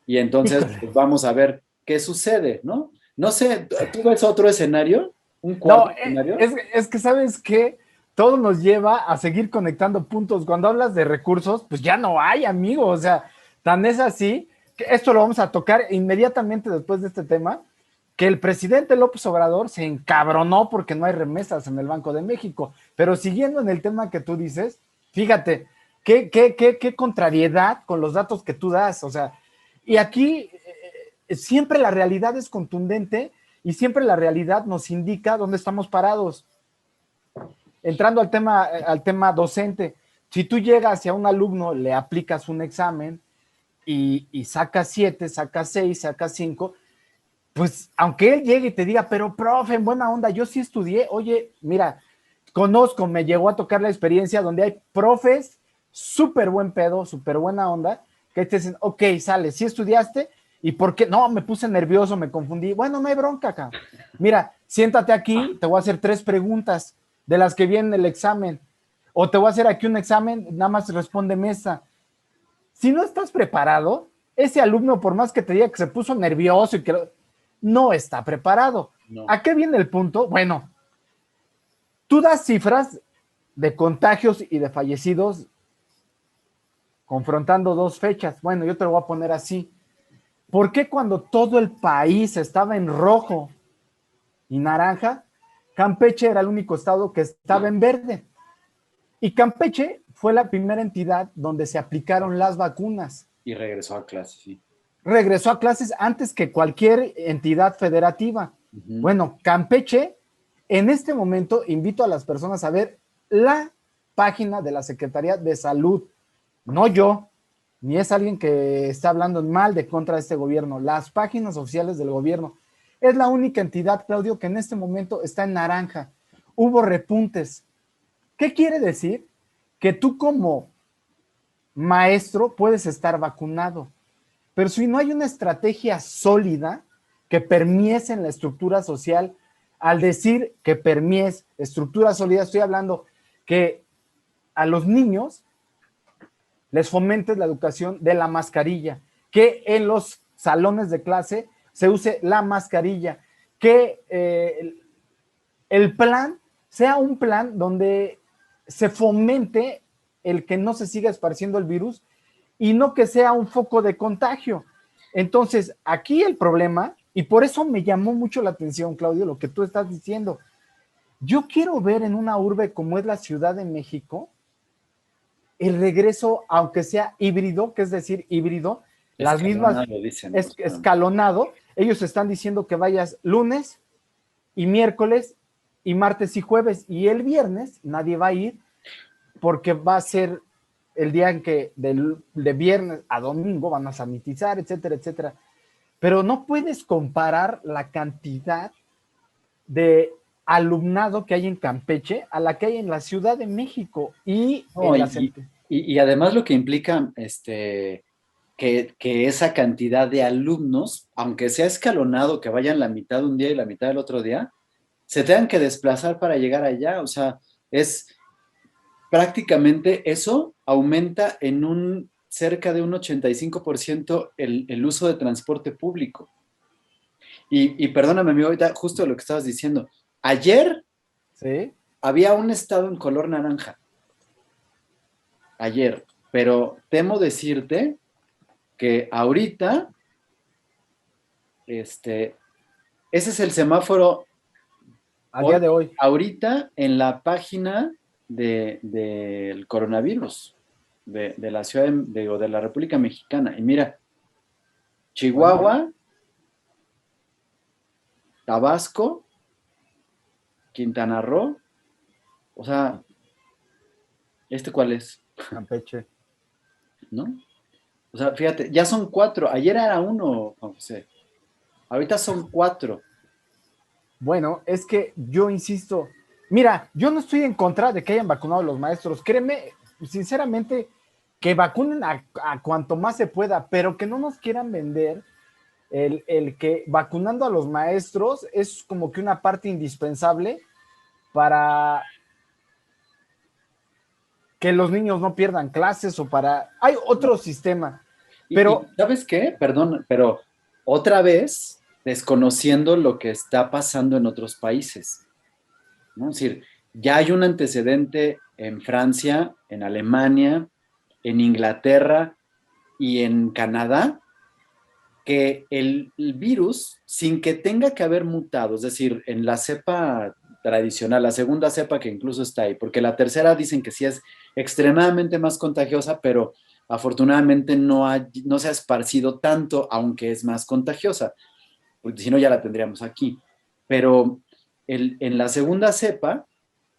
Y entonces, Híjole. pues, vamos a ver qué sucede, ¿no? No sé, ¿tú ves otro escenario? ¿Un No, cuarto escenario? es que sabes que todo nos lleva a seguir conectando puntos. Cuando hablas de recursos, pues ya no hay, amigo. O sea, tan es así que esto lo vamos a tocar inmediatamente después de este tema, que el presidente López Obrador se encabronó porque no hay remesas en el Banco de México. Pero siguiendo en el tema que tú dices, fíjate, qué contrariedad con los datos que tú das. O sea, y aquí siempre la realidad es contundente y siempre la realidad nos indica dónde estamos parados. Entrando al tema docente, si tú llegas y a un alumno le aplicas un examen y saca 7, saca 6, saca 5, pues aunque él llegue y te diga, pero profe, en buena onda, yo sí estudié, oye, mira, conozco, me llegó a tocar la experiencia donde hay profes súper buen pedo, súper buena onda, que te dicen, ok, sale, sí estudiaste, ¿y por qué? No, me puse nervioso, me confundí. Bueno, no hay bronca acá. Mira, siéntate aquí, te voy a hacer 3 preguntas de las que viene el examen. O te voy a hacer aquí un examen, nada más respóndeme esa. Si no estás preparado, ese alumno, por más que te diga que se puso nervioso y que no está preparado. No. ¿A qué viene el punto? Bueno, tú das cifras de contagios y de fallecidos confrontando 2 fechas. Bueno, yo te lo voy a poner así. ¿Por qué cuando todo el país estaba en rojo y naranja, Campeche era el único estado que estaba en verde? Y Campeche fue la primera entidad donde se aplicaron las vacunas. Y regresó a clase, sí. Regresó a clases antes que cualquier entidad federativa. Uh-huh. Bueno, Campeche, en este momento invito a las personas a ver la página de la Secretaría de Salud. No yo, ni es alguien que está hablando mal de contra de este gobierno. Las páginas oficiales del gobierno. Es la única entidad, Claudio, que en este momento está en naranja. Hubo repuntes. ¿Qué quiere decir? Que tú como maestro puedes estar vacunado, pero si no hay una estrategia sólida que permies en la estructura social, al decir que permies estructura sólida, estoy hablando que a los niños les fomentes la educación de la mascarilla, que en los salones de clase se use la mascarilla, que el plan sea un plan donde se fomente el que no se siga esparciendo el virus y no que sea un foco de contagio. Entonces, aquí el problema, y por eso me llamó mucho la atención, Claudio, lo que tú estás diciendo. Yo quiero ver en una urbe como es la Ciudad de México el regreso, aunque sea híbrido, que es decir, híbrido, las mismas, Escalonado, dicen. O sea, escalonado. Ellos están diciendo que vayas lunes y miércoles y martes y jueves. Y el viernes nadie va a ir porque va a ser el día en que de viernes a domingo van a sanitizar, etcétera, etcétera. Pero no puedes comparar la cantidad de alumnado que hay en Campeche a la que hay en la Ciudad de México y No, en la y además lo que implica que esa cantidad de alumnos, aunque sea escalonado, que vayan la mitad un día y la mitad del otro día, se tengan que desplazar para llegar allá. O sea, es prácticamente eso aumenta en un cerca de un 85% el uso de transporte público. Y perdóname, amigo, ahorita justo lo que estabas diciendo. Ayer ¿Sí? había un estado en color naranja. Ayer. Pero temo decirte que ahorita, ese es el semáforo A hoy, día de hoy. ahorita en la página del coronavirus de la ciudad de la República Mexicana. Y mira, Bueno, Chihuahua, Tabasco, Quintana Roo, o sea, ¿este cuál es? Campeche. ¿No? O sea, fíjate, ya son 4. Ayer era 1, Juan José. Ahorita son 4. Bueno, es que yo insisto, mira, yo no estoy en contra de que hayan vacunado a los maestros. Créeme, sinceramente, que vacunen a cuanto más se pueda, pero que no nos quieran vender el que vacunando a los maestros es como que una parte indispensable para que los niños no pierdan clases o para... Hay otro sistema, Y pero ¿sabes qué? Perdón, pero otra vez desconociendo lo que está pasando en otros países, ¿no? Es decir, ya hay un antecedente en Francia, en Alemania, en Inglaterra y en Canadá, que el virus, sin que tenga que haber mutado, es decir, en la cepa tradicional, la segunda cepa que incluso está ahí, porque la tercera dicen que sí es extremadamente más contagiosa, pero afortunadamente no se ha esparcido tanto, aunque es más contagiosa, porque si no ya la tendríamos aquí. Pero en la segunda cepa,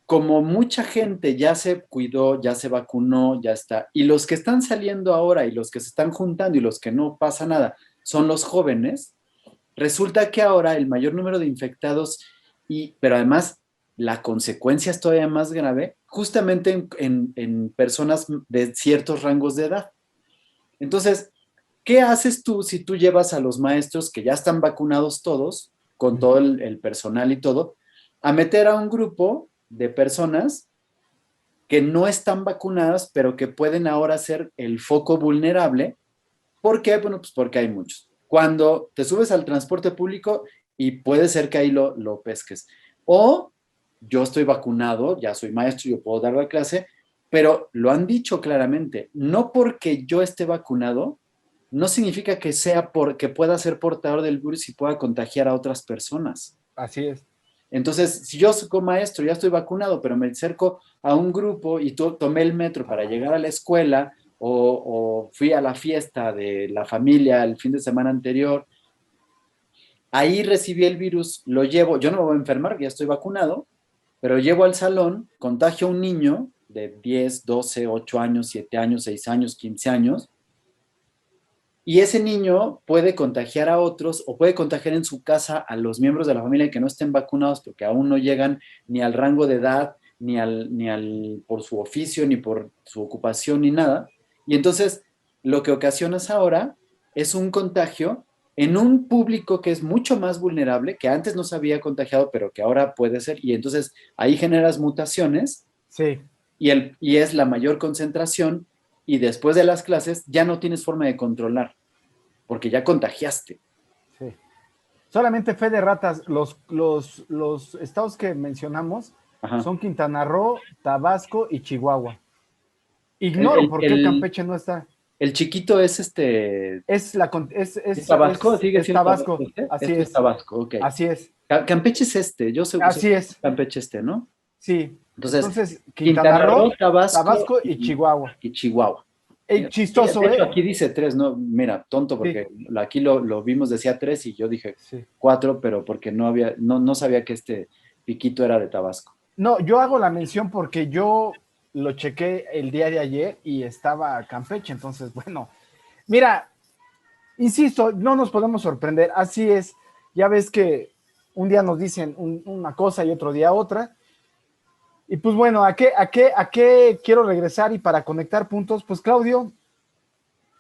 como mucha gente ya se cuidó, ya se vacunó, ya está, y los que están saliendo ahora y los que se están juntando y los que no pasa nada son los jóvenes, resulta que ahora el mayor número de infectados, pero además la consecuencia es todavía más grave, justamente en personas de ciertos rangos de edad. Entonces, ¿qué haces tú si tú llevas a los maestros que ya están vacunados todos, con todo el personal y todo, a meter a un grupo de personas que no están vacunadas, pero que pueden ahora ser el foco vulnerable? ¿Por qué? Bueno, pues porque hay muchos. Cuando te subes al transporte público y puede ser que ahí lo pesques. O yo estoy vacunado, ya soy maestro, yo puedo dar la clase, pero lo han dicho claramente, no porque yo esté vacunado, no significa que pueda ser portador del virus y pueda contagiar a otras personas. así es. Entonces, si yo soy maestro, ya estoy vacunado, pero me acerco a un grupo y tomé el metro para llegar a la escuela o fui a la fiesta de la familia el fin de semana anterior, ahí recibí el virus, lo llevo, yo no me voy a enfermar, ya estoy vacunado, pero llevo al salón, contagio a un niño de 10, 12, 8 años, 7 años, 6 años, 15 años, y ese niño puede contagiar a otros o puede contagiar en su casa a los miembros de la familia que no estén vacunados porque aún no llegan ni al rango de edad, por su oficio, ni por su ocupación, ni nada. Y entonces lo que ocasionas ahora es un contagio en un público que es mucho más vulnerable, que antes no se había contagiado, pero que ahora puede ser. Y entonces ahí generas mutaciones Sí, y es la mayor concentración y después de las clases ya no tienes forma de controlar porque ya contagiaste. sí. Solamente fe de ratas, los estados que mencionamos Ajá. son Quintana Roo, Tabasco y Chihuahua. El, Ignoro el, por qué el, Campeche no está. el chiquito es Es Tabasco, sigue es siendo Tabasco Tabasco, así Esto es es, Tabasco, ok. así es, Campeche es yo sé así es, Campeche ¿no? sí. Entonces, Entonces, Quintana Quintana Roo, Roo, Tabasco Tabasco y Chihuahua. y Chihuahua. De Chistoso, hecho, ¿eh? aquí dice 3, ¿no? Mira, tonto, Sí, porque aquí lo vimos, decía 3 y yo dije sí. 4, pero porque no sabía que piquito era de Tabasco. No, yo hago la mención porque yo lo chequé el día de ayer y estaba Campeche, entonces, bueno, mira, insisto, no nos podemos sorprender, así es, ya ves que un día nos dicen una cosa y otro día otra, y pues bueno, ¿a qué quiero regresar y para conectar puntos? Pues Claudio,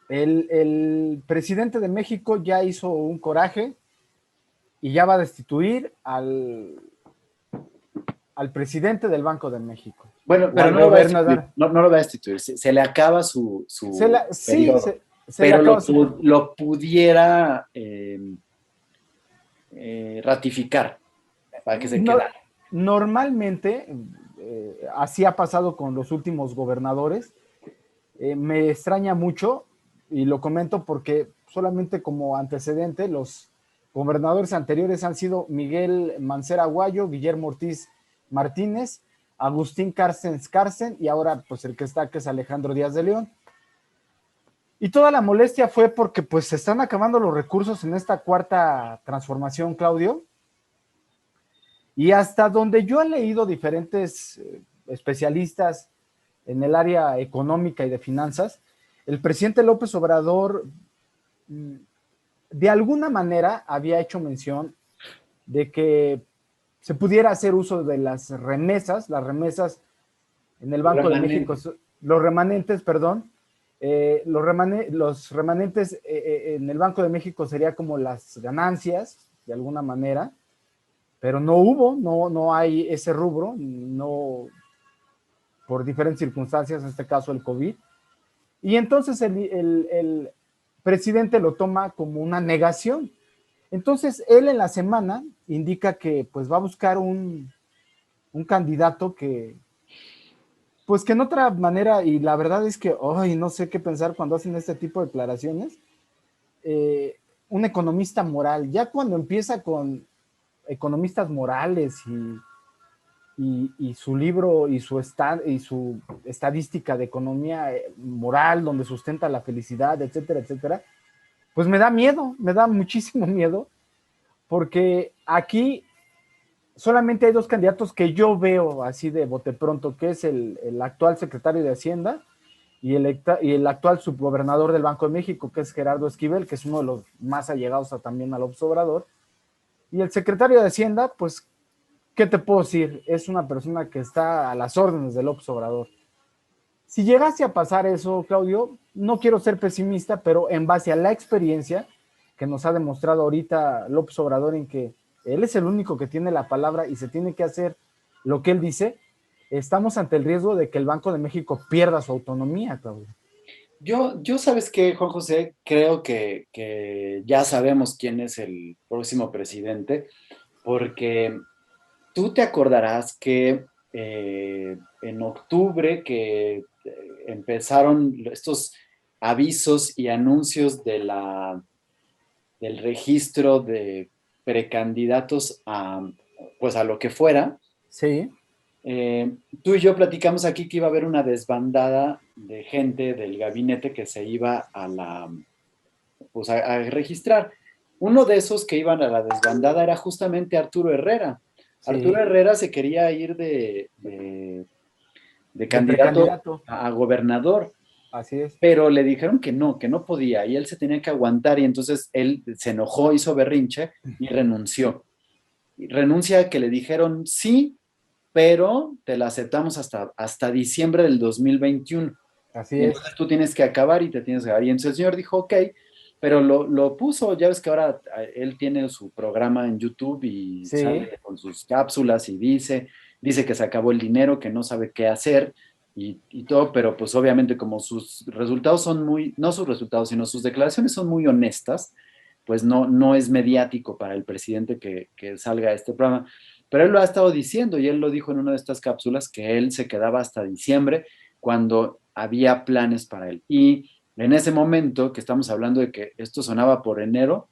el presidente de México ya hizo un coraje y ya va a destituir al presidente del Banco de México Bueno, o pero al no lo va a destituir, gobernador. no lo va a destituir, se le acaba su Sí, periodo, se le pero acaba su... lo pudiera ratificar para que se No, quedara. normalmente, así ha pasado con los últimos gobernadores. Me extraña mucho, y lo comento porque solamente como antecedente, los gobernadores anteriores han sido Miguel Mancera Aguayo, Guillermo Ortiz Martínez, Agustín Carstens Carsten, y ahora pues el que está, que es Alejandro Díaz de León. Y toda la molestia fue porque pues se están acabando los recursos en esta cuarta transformación, Claudio. Y hasta donde yo he leído diferentes especialistas en el área económica y de finanzas, el presidente López Obrador de alguna manera había hecho mención de que se pudiera hacer uso de las remesas en el Banco de México, Remanente. los remanentes, perdón, los remanentes en el Banco de México sería como las ganancias, de alguna manera, pero no hay ese rubro, no, por diferentes circunstancias, en este caso el COVID. Y entonces el presidente lo toma como una negación. Entonces él en la semana indica que pues va a buscar un candidato que, pues que en otra manera, y la verdad es que, ay, no sé qué pensar cuando hacen este tipo de declaraciones, eh, un economista moral, ya cuando empieza con economistas morales y su libro y su estadística de economía moral, donde sustenta la felicidad, etcétera, etcétera, pues me da miedo, me da muchísimo miedo, porque aquí solamente hay dos candidatos que yo veo así de bote pronto, que es el actual secretario de Hacienda y el actual subgobernador del Banco de México, que es Gerardo Esquivel, que es uno de los más allegados también al López Obrador. Y el secretario de Hacienda, pues, ¿qué te puedo decir? Es una persona que está a las órdenes del López Obrador. Si llegase a pasar eso, Claudio, no quiero ser pesimista, pero en base a la experiencia que nos ha demostrado ahorita López Obrador en que él es el único que tiene la palabra y se tiene que hacer lo que él dice, estamos ante el riesgo de que el Banco de México pierda su autonomía, Claudio. Yo ¿sabes qué, Juan José? Creo que ya sabemos quién es el próximo presidente, porque tú te acordarás que en octubre que empezaron estos avisos y anuncios del registro de precandidatos pues a lo que fuera. Sí, eh, Tú y yo platicamos aquí que iba a haber una desbandada de gente del gabinete que se iba pues a registrar. Uno de esos que iban a la desbandada era justamente Arturo Herrera. Arturo sí, Herrera se quería ir de de candidato precandidato, a gobernador, así es. pero le dijeron que no podía, y él se tenía que aguantar, y entonces él se enojó, hizo berrinche y renunció. Y renuncia a que le dijeron sí, pero te la aceptamos hasta diciembre del 2021. Así Y es. entonces tú tienes que acabar y te tienes que acabar. Y entonces el señor dijo, ok, pero lo puso, ya ves que ahora él tiene su programa en YouTube y Sí, sale con sus cápsulas y dice que se acabó el dinero, que no sabe qué hacer y todo, pero pues obviamente como sus resultados son no sus resultados, sino sus declaraciones son muy honestas, pues no es mediático para el presidente que salga este programa. Pero él lo ha estado diciendo y él lo dijo en una de estas cápsulas que él se quedaba hasta diciembre cuando había planes para él. Y en ese momento que estamos hablando de que esto sonaba por enero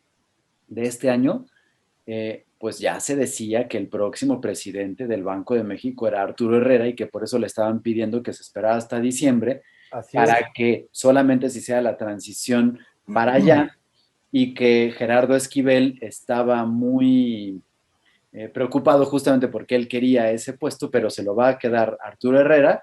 de este año, pues ya se decía que el próximo presidente del Banco de México era Arturo Herrera y que por eso le estaban pidiendo que se esperara hasta diciembre así es. para que solamente si sea la transición para allá, y que Gerardo Esquivel estaba muy preocupado justamente porque él quería ese puesto, pero se lo va a quedar Arturo Herrera.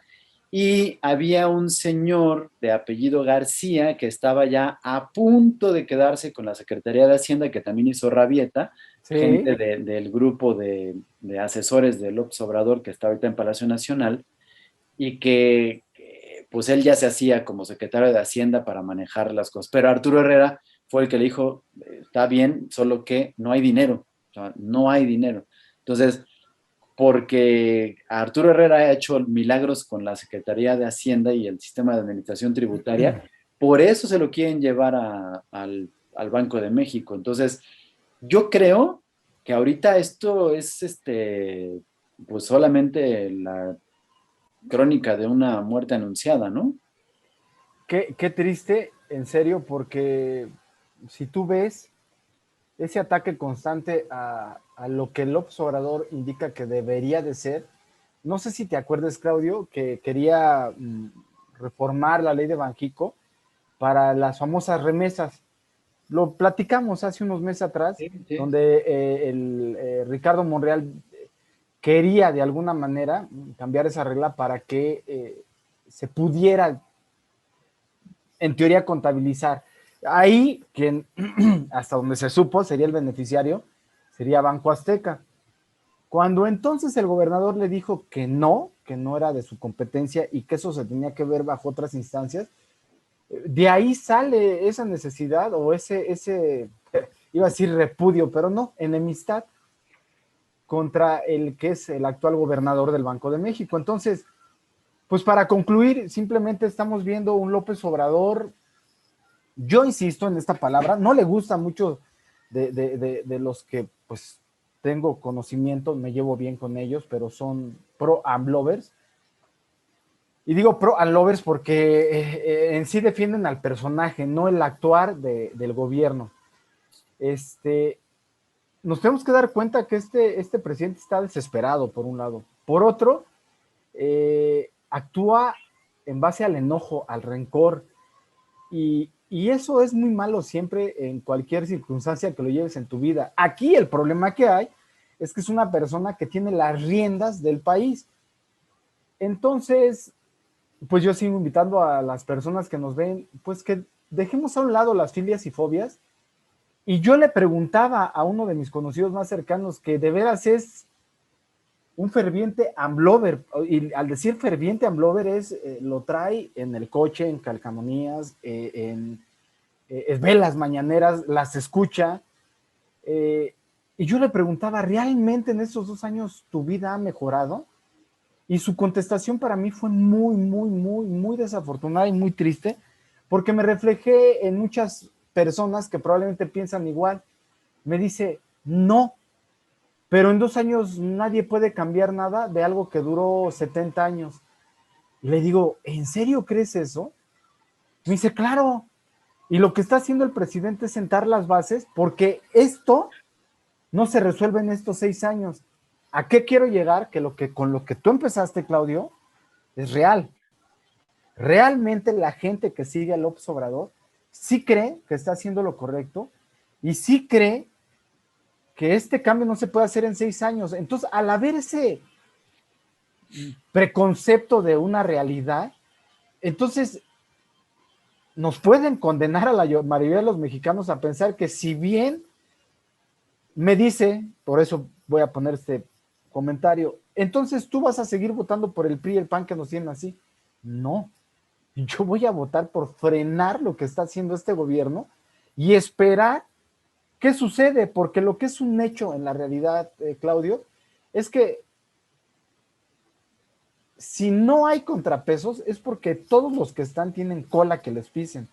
Y había un señor de apellido García que estaba ya a punto de quedarse con la Secretaría de Hacienda, que también hizo rabieta, Sí. gente del grupo de asesores de López Obrador que está ahorita en Palacio Nacional, y que pues él ya se hacía como secretario de Hacienda para manejar las cosas. Pero Arturo Herrera fue el que le dijo, está bien, solo que no hay dinero, o sea, no hay dinero. Entonces, porque Arturo Herrera ha hecho milagros con la Secretaría de Hacienda y el sistema de administración tributaria, por eso se lo quieren llevar al Banco de México. Entonces, yo creo que ahorita esto es pues solamente la crónica de una muerte anunciada, ¿no? Qué triste, en serio, porque si tú ves ese ataque constante a lo que López Obrador indica que debería de ser, no sé si te acuerdas, Claudio, que quería reformar la ley de Banjico para las famosas remesas. Lo platicamos hace unos meses atrás, Sí, sí. donde Ricardo Monreal quería de alguna manera cambiar esa regla para que se pudiera, en teoría, contabilizar. Ahí, quien hasta donde se supo sería el beneficiario, sería Banco Azteca. Cuando entonces el gobernador le dijo que no era de su competencia y que eso se tenía que ver bajo otras instancias, de ahí sale esa necesidad o ese iba a decir repudio, pero no, enemistad contra el que es el actual gobernador del Banco de México. Entonces, pues para concluir, simplemente estamos viendo un López Obrador, yo insisto en esta palabra, no le gusta mucho de los que pues tengo conocimiento, me llevo bien con ellos, pero son pro AMLovers. Y digo pro AMLovers porque en sí defienden al personaje, no el actuar del gobierno. Nos tenemos que dar cuenta que este presidente está desesperado, por un lado. Por otro, actúa en base al enojo, al rencor, y eso es muy malo siempre en cualquier circunstancia que lo lleves en tu vida. Aquí el problema que hay es que es una persona que tiene las riendas del país. Entonces, pues yo sigo invitando a las personas que nos ven, pues que dejemos a un lado las filias y fobias. Y yo le preguntaba a uno de mis conocidos más cercanos que de veras es un ferviente amblover, y al decir ferviente amblover lo trae en el coche, en calcamonías, ve las mañaneras, las escucha, y yo le preguntaba, ¿realmente en estos 2 años tu vida ha mejorado? Y su contestación para mí fue muy, muy, muy, muy desafortunada y muy triste, porque me reflejé en muchas personas que probablemente piensan igual. Me dice, no, pero en 2 años nadie puede cambiar nada de algo que duró 70 años. Y le digo, ¿en serio crees eso? Me dice, claro. Y lo que está haciendo el presidente es sentar las bases porque esto no se resuelve en estos 6 años. ¿A qué quiero llegar? Que con lo que tú empezaste, Claudio, es real. Realmente la gente que sigue a López Obrador sí cree que está haciendo lo correcto y sí cree que este cambio no se puede hacer en 6 años. Entonces, al haber ese preconcepto de una realidad, entonces nos pueden condenar a la mayoría de los mexicanos a pensar que si bien me dice, por eso voy a poner este comentario, entonces tú vas a seguir votando por el PRI y el PAN que nos tienen así. No, yo voy a votar por frenar lo que está haciendo este gobierno y esperar qué sucede, porque lo que es un hecho en la realidad, Claudio, es que si no hay contrapesos es porque todos los que están tienen cola que les pisen.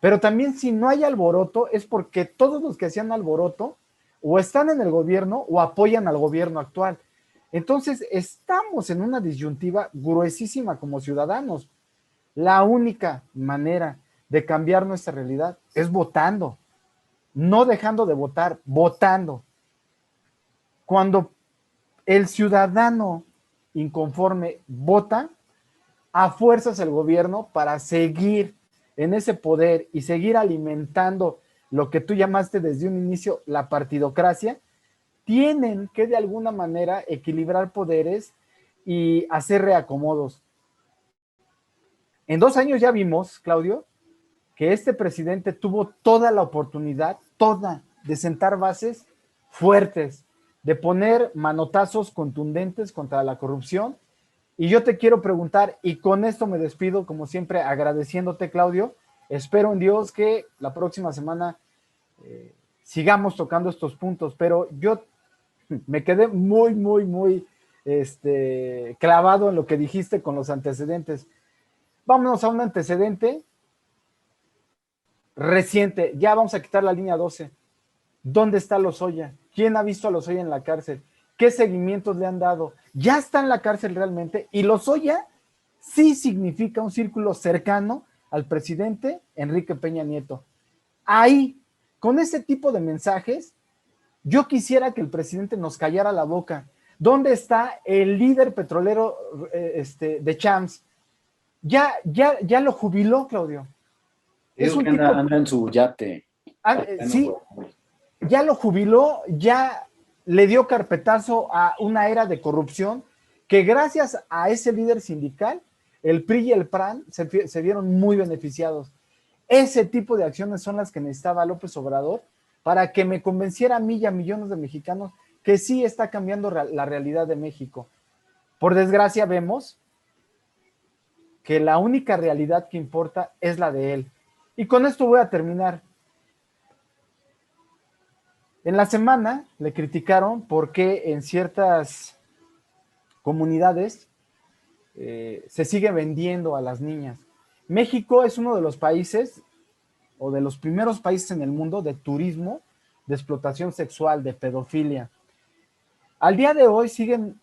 Pero también si no hay alboroto es porque todos los que hacían alboroto o están en el gobierno o apoyan al gobierno actual. Entonces estamos en una disyuntiva gruesísima como ciudadanos. La única manera de cambiar nuestra realidad es votando, no dejando de votar, votando. Cuando el ciudadano inconforme vota, a fuerzas el gobierno para seguir en ese poder y seguir alimentando lo que tú llamaste desde un inicio la partidocracia, tienen que de alguna manera equilibrar poderes y hacer reacomodos. En 2 años ya vimos, Claudio, que este presidente tuvo toda la oportunidad, toda, de sentar bases fuertes, de poner manotazos contundentes contra la corrupción. Y yo te quiero preguntar, y con esto me despido, como siempre, agradeciéndote, Claudio. Espero en Dios que la próxima semana sigamos tocando estos puntos, pero yo me quedé muy clavado en lo que dijiste con los antecedentes. Vámonos a un antecedente reciente. Ya vamos a quitar la línea 12. ¿Dónde está Lozoya? ¿Quién ha visto a Lozoya en la cárcel? ¿Qué seguimientos le han dado? ¿Ya está en la cárcel realmente? Y Lozoya sí significa un círculo cercano al presidente Enrique Peña Nieto. Ahí, con ese tipo de mensajes, yo quisiera que el presidente nos callara la boca. ¿Dónde está el líder petrolero de Champs? Ya lo jubiló, Claudio. Es Digo un que tipo... anda en su yate. sí, ya lo jubiló, ya le dio carpetazo a una era de corrupción que gracias a ese líder sindical, el PRI y el PRAN se vieron muy beneficiados. Ese tipo de acciones son las que necesitaba López Obrador para que me convenciera a mí y a millones de mexicanos que sí está cambiando la realidad de México. Por desgracia vemos que la única realidad que importa es la de él. Y con esto voy a terminar. En la semana le criticaron porque en ciertas comunidades se sigue vendiendo a las niñas. México es uno de los países o de los primeros países en el mundo de turismo, de explotación sexual, de pedofilia. Al día de hoy siguen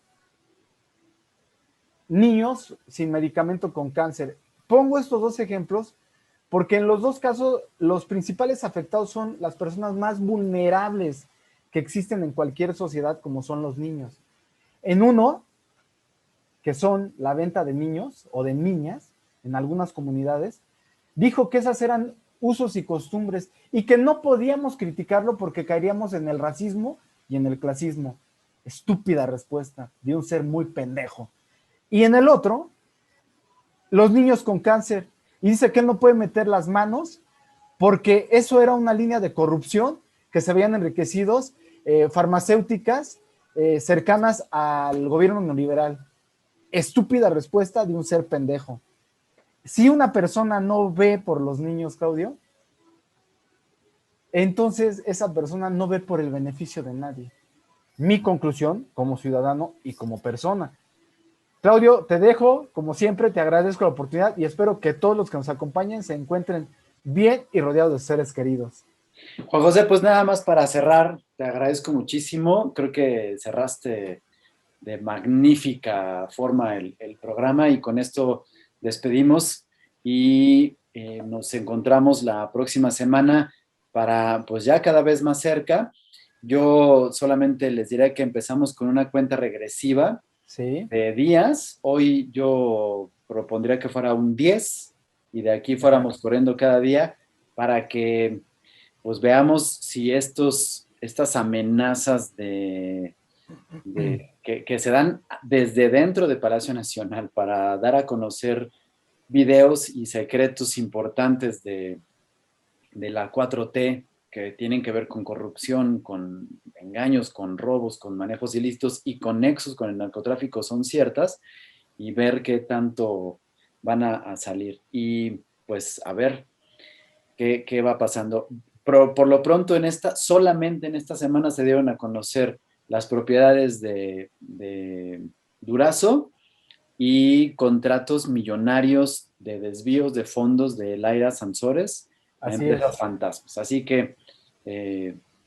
niños sin medicamento con cáncer. Pongo estos dos ejemplos porque en los dos casos los principales afectados son las personas más vulnerables que existen en cualquier sociedad, como son los niños. En uno, que son la venta de niños o de niñas en algunas comunidades, dijo que esas eran usos y costumbres y que no podíamos criticarlo porque caeríamos en el racismo y en el clasismo. Estúpida respuesta de un ser muy pendejo. Y en el otro, los niños con cáncer. Y dice que él no puede meter las manos porque eso era una línea de corrupción que se habían enriquecidos farmacéuticas cercanas al gobierno neoliberal. Estúpida respuesta de un ser pendejo. Si una persona no ve por los niños, Claudio, entonces esa persona no ve por el beneficio de nadie. Mi conclusión como ciudadano y como persona. Claudio, te dejo, como siempre, te agradezco la oportunidad y espero que todos los que nos acompañen se encuentren bien y rodeados de seres queridos. Juan José, pues nada más para cerrar, te agradezco muchísimo. Creo que cerraste de magnífica forma el programa y con esto despedimos y nos encontramos la próxima semana para pues ya cada vez más cerca. Yo solamente les diré que empezamos con una cuenta regresiva Sí. de días. Hoy yo propondría que fuera un 10 y de aquí fuéramos Exacto. corriendo cada día para que pues veamos si estas amenazas que se dan desde dentro de Palacio Nacional para dar a conocer videos y secretos importantes de la 4T que tienen que ver con corrupción, con engaños, con robos, con manejos ilícitos y con nexos con el narcotráfico son ciertas y ver qué tanto van a salir. Y pues a ver qué va pasando. Por lo pronto, solamente en esta semana se dieron a conocer las propiedades de Durazo y contratos millonarios de desvíos de fondos de Laira Sansores a Así es. empresas fantasmas. Así que,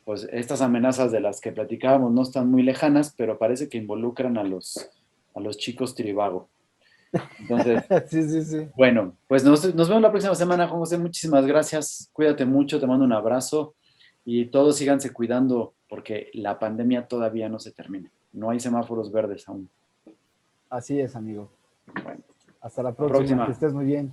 pues estas amenazas de las que platicábamos no están muy lejanas, pero parece que involucran a los chicos Tribago. Entonces, Sí, sí, sí. bueno, pues nos vemos la próxima semana, Juan José. Muchísimas gracias. Cuídate mucho, te mando un abrazo y todos síganse cuidando porque la pandemia todavía no se termina. No hay semáforos verdes aún. Así es, amigo. Bueno, Hasta la la próxima. Que próxima. estés muy bien.